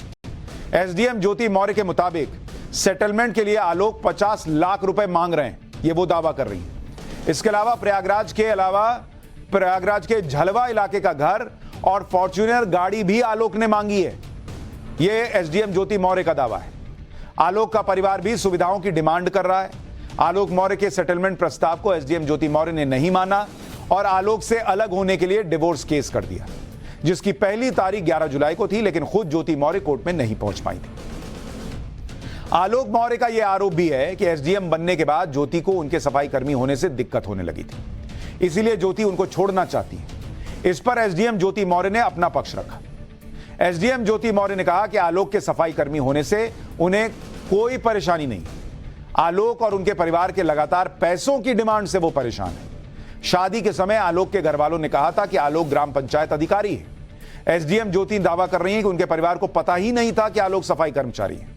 [SPEAKER 1] एसडीएम ज्योति मौर्य के मुताबिक सेटलमेंट के लिए आलोक 50 लाख रुपए मांग रहे हैं, ये वो दावा कर रही है। इसके अलावा प्रयागराज के झलवा इलाके का घर और फॉर्च्यूनर गाड़ी भी आलोक ने मांगी है, ये एसडीएम ज्योति मौर्य का दावा है। आलोक का परिवार भी सुविधाओं की डिमांड कर रहा है। आलोक मौर्य के सेटलमेंट प्रस्ताव को एसडीएम ज्योति मौर्य ने नहीं माना और आलोक से अलग होने के लिए डिवोर्स केस कर दिया, जिसकी पहली तारीख 11 जुलाई को थी, लेकिन खुद ज्योति मौर्य कोर्ट में नहीं पहुंच पाई थी। आलोक मौर्य का यह आरोप भी है कि एसडीएम बनने के बाद ज्योति को उनके सफाई कर्मी होने से दिक्कत होने लगी थी, इसीलिए ज्योति उनको छोड़ना चाहती है। इस पर एसडीएम ज्योति मौर्य ने अपना पक्ष रखा। एसडीएम ज्योति मौर्य ने कहा कि आलोक के सफाई कर्मी होने से उन्हें कोई परेशानी नहीं। आलोक और उनके परिवार के लगातार पैसों की डिमांड से वो परेशान है। शादी के समय आलोक के घर वालों ने कहा था कि आलोक ग्राम पंचायत अधिकारी है। एसडीएम ज्योति दावा कर रही है कि उनके परिवार को पता ही नहीं था कि आलोक सफाई कर्मचारी है।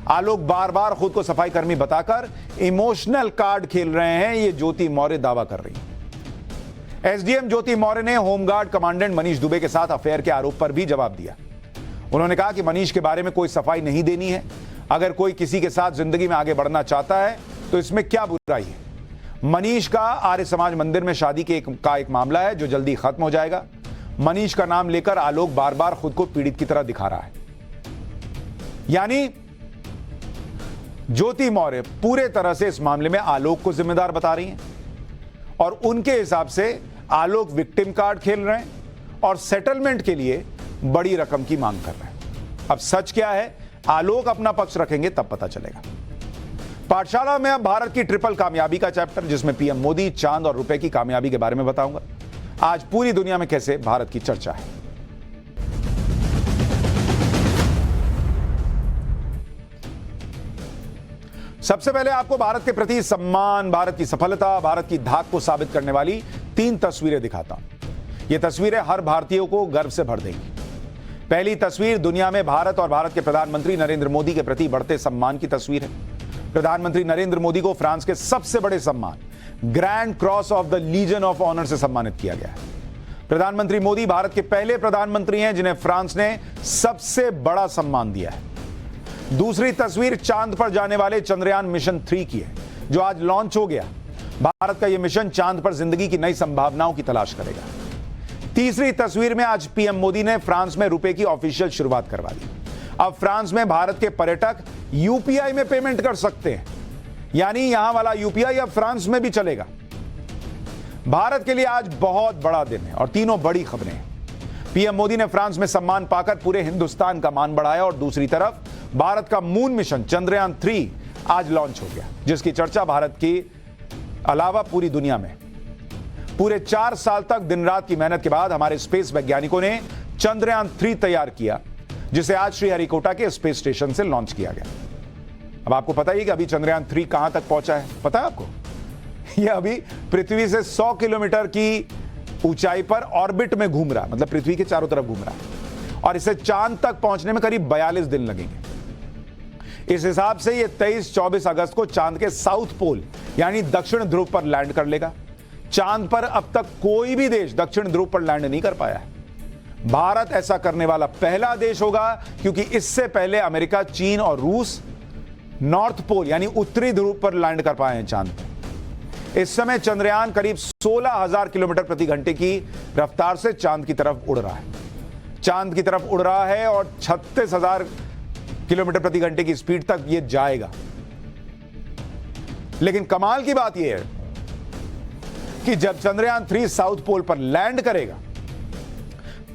[SPEAKER 1] आलोक बार बार खुद को सफाई कर्मी बताकर इमोशनल कार्ड खेल रहे हैं, ये ज्योति मौर्य दावा कर रही है। एसडीएम ज्योति मौर्य ने होमगार्ड कमांडेंट मनीष दुबे के साथ अफेयर के आरोप पर भी जवाब दिया। उन्होंने कहा कि मनीष के बारे में कोई सफाई नहीं देनी है। अगर कोई किसी के साथ जिंदगी में आगे बढ़ना चाहता है तो इसमें क्या बुराई है। मनीष का आर्य समाज मंदिर में शादी के एक मामला है जो जल्दी खत्म हो जाएगा। मनीष का नाम लेकर आलोक बार बार खुद को पीड़ित की तरह दिखा रहा है। यानी ज्योति मौर्य पूरे तरह से इस मामले में आलोक को जिम्मेदार बता रही हैं और उनके हिसाब से आलोक विक्टिम कार्ड खेल रहे हैं और सेटलमेंट के लिए बड़ी रकम की मांग कर रहे हैं। अब सच क्या है, आलोक अपना पक्ष रखेंगे तब पता चलेगा। पाठशाला में अब भारत की ट्रिपल कामयाबी का चैप्टर, जिसमें पीएम मोदी, चांद और रुपए की कामयाबी के बारे में बताऊंगा। आज पूरी दुनिया में कैसे भारत की चर्चा है। सबसे पहले आपको भारत के प्रति सम्मान, भारत की सफलता, भारत की धाक को साबित करने वाली 3 तस्वीरें दिखाता हूं। ये तस्वीरें हर भारतीय को गर्व से भर देंगी। पहली तस्वीर दुनिया में भारत और भारत के प्रधानमंत्री नरेंद्र मोदी के प्रति बढ़ते सम्मान की तस्वीर है। प्रधानमंत्री नरेंद्र मोदी को फ्रांस के सबसे बड़े सम्मान Grand Cross of the Legion of Honour से सम्मानित किया गया है। प्रधानमंत्री मोदी भारत के पहले प्रधानमंत्री हैं जिन्हें फ्रांस ने सबसे बड़ा सम्मान दिया है। दूसरी तस्वीर चांद पर जाने वाले चंद्रयान मिशन 3 की है, जो आज लॉन्च हो गया। भारत का यह मिशन चांद पर जिंदगी की नई संभावनाओं की तलाश करेगा। तीसरी तस्वीर में आज पीएम मोदी ने फ्रांस में रुपए की ऑफिशियल शुरुआत करवा दी। अब फ्रांस में भारत के पर्यटक यूपीआई में पेमेंट कर सकते हैं, यानी यहां वाला यूपीआई अब फ्रांस में भी चलेगा। भारत के लिए आज बहुत बड़ा दिन है और तीनों बड़ी खबरें हैं। पीएम मोदी ने फ्रांस में सम्मान पाकर पूरे हिंदुस्तान का मान बढ़ाया और दूसरी तरफ भारत का मून मिशन चंद्रयान 3 आज लॉन्च हो गया, जिसकी चर्चा भारत के अलावा पूरी दुनिया में। पूरे 4 साल तक दिन रात की मेहनत के बाद हमारे स्पेस वैज्ञानिकों ने चंद्रयान 3 तैयार किया, जिसे आज श्रीहरिकोटा के स्पेस स्टेशन से लॉन्च किया गया। अब आपको पता ही कि अभी चंद्रयान 3 कहां तक पहुंचा है, पता है आपको? यह अभी पृथ्वी से 100 किलोमीटर की ऊंचाई पर ऑर्बिट में घूम रहा है, मतलब पृथ्वी के चारों तरफ घूम रहा है और इसे चांद तक पहुंचने में करीब 42 दिन लगेंगे। इस हिसाब से यह 23-24 अगस्त को चांद के साउथ पोल यानी दक्षिण ध्रुव पर लैंड कर लेगा। चांद पर अब तक कोई भी देश दक्षिण ध्रुव पर लैंड नहीं कर पाया है। भारत ऐसा करने वाला पहला देश होगा, क्योंकि इससे पहले अमेरिका, चीन और रूस नॉर्थ पोल यानी उत्तरी ध्रुव पर लैंड कर पाए हैं चांद पर। इस समय चंद्रयान करीब 16,000 किलोमीटर प्रति घंटे की रफ्तार से चांद की तरफ उड़ रहा है। चांद की तरफ उड़ रहा है और 36,000 किलोमीटर प्रति घंटे की स्पीड तक यह जाएगा। लेकिन कमाल की बात यह है कि जब चंद्रयान 3 साउथ पोल पर लैंड करेगा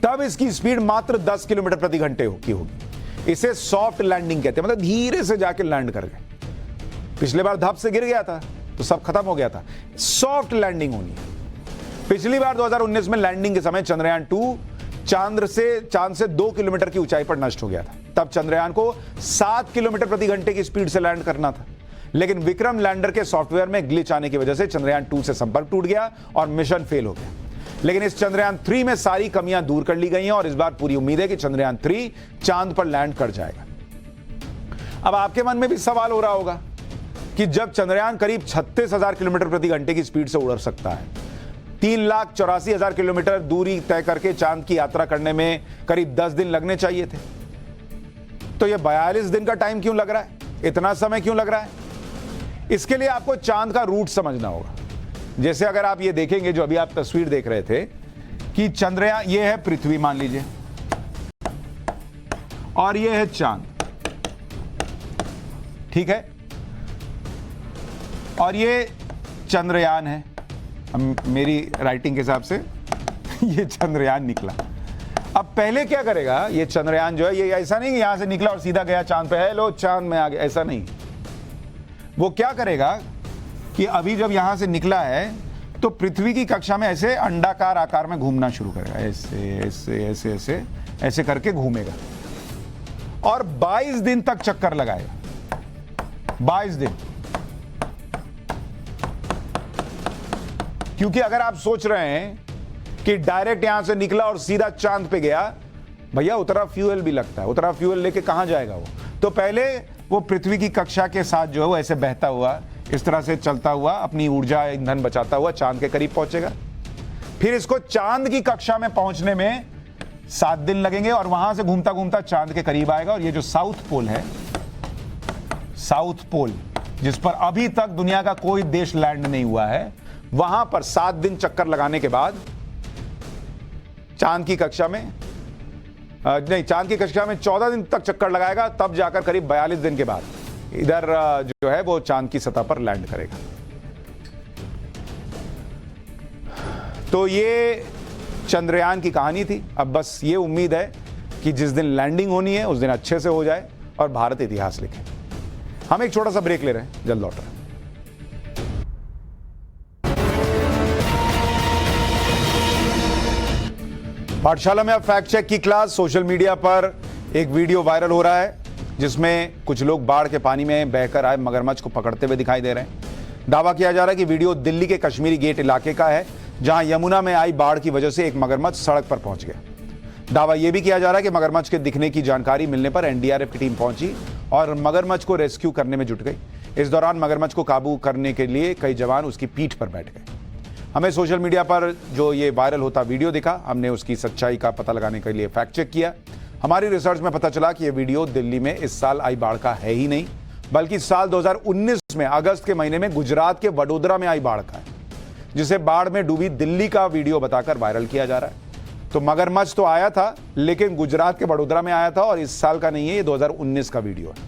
[SPEAKER 1] तब इसकी स्पीड मात्र 10 किलोमीटर प्रति घंटे की होगी। इसे सॉफ्ट लैंडिंग कहते हैं, मतलब धीरे से जाके लैंड कर गए। पिछले बार धप से गिर गया था तो सब खत्म हो गया था। सॉफ्ट लैंडिंग होनी है। पिछली बार 2019 में लैंडिंग के समय चंद्रयान 2 चांद से 2 किलोमीटर की ऊंचाई पर नष्ट हो गया था। तब चंद्रयान को 7 किलोमीटर प्रति घंटे की स्पीड से लैंड करना था, लेकिन विक्रम लैंडर के सॉफ्टवेयर में ग्लिच आने की वजह से चंद्रयान 2 से संपर्क टूट गया और मिशन फेल हो गया। लेकिन इस चंद्रयान 3 में सारी कमियां दूर कर ली गई हैं और इस बार पूरी उम्मीद है कि चंद्रयान 3 चांद पर लैंड कर जाएगा। अब आपके मन में भी सवाल हो रहा होगा कि जब चंद्रयान करीब 36,000 किलोमीटर प्रति घंटे की स्पीड से उड़ सकता है, 3,84,000 किलोमीटर दूरी तय करके चांद की यात्रा करने में करीब 10 दिन लगने चाहिए थे, तो यह 42 दिन का टाइम क्यों लग रहा है? इतना समय क्यों लग रहा है? इसके लिए आपको चांद का रूट समझना होगा। जैसे अगर आप ये देखेंगे, जो अभी आप तस्वीर देख रहे थे कि चंद्रयान, ये है पृथ्वी मान लीजिए, और ये है चांद, ठीक है, और ये चंद्रयान है। मेरी राइटिंग के हिसाब से ये चंद्रयान निकला। अब पहले क्या करेगा ये चंद्रयान जो है, ये ऐसा नहीं कि यहां से निकला और सीधा गया चांद पे, हेलो चांद में आ गया, ऐसा नहीं। वो क्या करेगा कि अभी जब यहां से निकला है तो पृथ्वी की कक्षा में ऐसे अंडाकार आकार में घूमना शुरू करेगा, ऐसे ऐसे ऐसे ऐसे ऐसे करके घूमेगा और 22 दिन तक चक्कर लगाएगा। 22 दिन। क्योंकि अगर आप सोच रहे हैं कि डायरेक्ट यहां से निकला और सीधा चांद पे गया, भैया उतना फ्यूल भी लगता है, उतना फ्यूल लेके कहां जाएगा वो? तो पहले वो पृथ्वी की कक्षा के साथ जो है वो ऐसे बहता हुआ, इस तरह से चलता हुआ, अपनी ऊर्जा ईंधन बचाता हुआ चांद के करीब पहुंचेगा। फिर इसको चांद की कक्षा में पहुंचने में 7 दिन लगेंगे और वहां से घूमता घूमता चांद के करीब आएगा। और ये जो साउथ पोल है, साउथ पोल, जिस पर अभी तक दुनिया का कोई देश लैंड नहीं हुआ है, वहां पर 7 दिन चक्कर लगाने के बाद चांद की कक्षा में चांद की कक्षा में 14 दिन तक चक्कर लगाएगा, तब जाकर करीब 42 दिन के बाद इधर जो है वो चांद की सतह पर लैंड करेगा। तो ये चंद्रयान की कहानी थी। अब बस ये उम्मीद है कि जिस दिन लैंडिंग होनी है उस दिन अच्छे से हो जाए और भारत इतिहास लिखे। हम एक छोटा सा ब्रेक ले रहे हैं, जल्द लौट रहे हैं। पाठशाला में अब फैक्ट चेक की क्लास। सोशल मीडिया पर एक वीडियो वायरल हो रहा है जिसमें कुछ लोग बाढ़ के पानी में बहकर आए मगरमच्छ को पकड़ते हुए दिखाई दे रहे हैं। दावा किया जा रहा है कि वीडियो दिल्ली के कश्मीरी गेट इलाके का है, जहां यमुना में आई बाढ़ की वजह से एक मगरमच्छ सड़क पर पहुंच गया। दावा यह भी किया जा रहा है कि मगरमच्छ के दिखने की जानकारी मिलने पर एनडीआरएफ की टीम पहुंची और मगरमच्छ को रेस्क्यू करने में जुट गई। इस दौरान मगरमच्छ को काबू करने के लिए कई जवान उसकी पीठ पर बैठ गए। हमें सोशल मीडिया पर जो ये वायरल होता वीडियो दिखा, हमने उसकी सच्चाई का पता लगाने के लिए फैक्ट चेक किया। हमारी रिसर्च में पता चला कि यह वीडियो दिल्ली में इस साल आई बाढ़ का है ही नहीं, बल्कि साल 2019 में अगस्त के महीने में गुजरात के वडोदरा में आई बाढ़ का है, जिसे बाढ़ में डूबी दिल्ली का वीडियो बताकर वायरल किया जा रहा है। तो मगरमच्छ तो आया था, लेकिन गुजरात के वडोदरा में आया था और इस साल का नहीं है, ये 2019 का वीडियो है।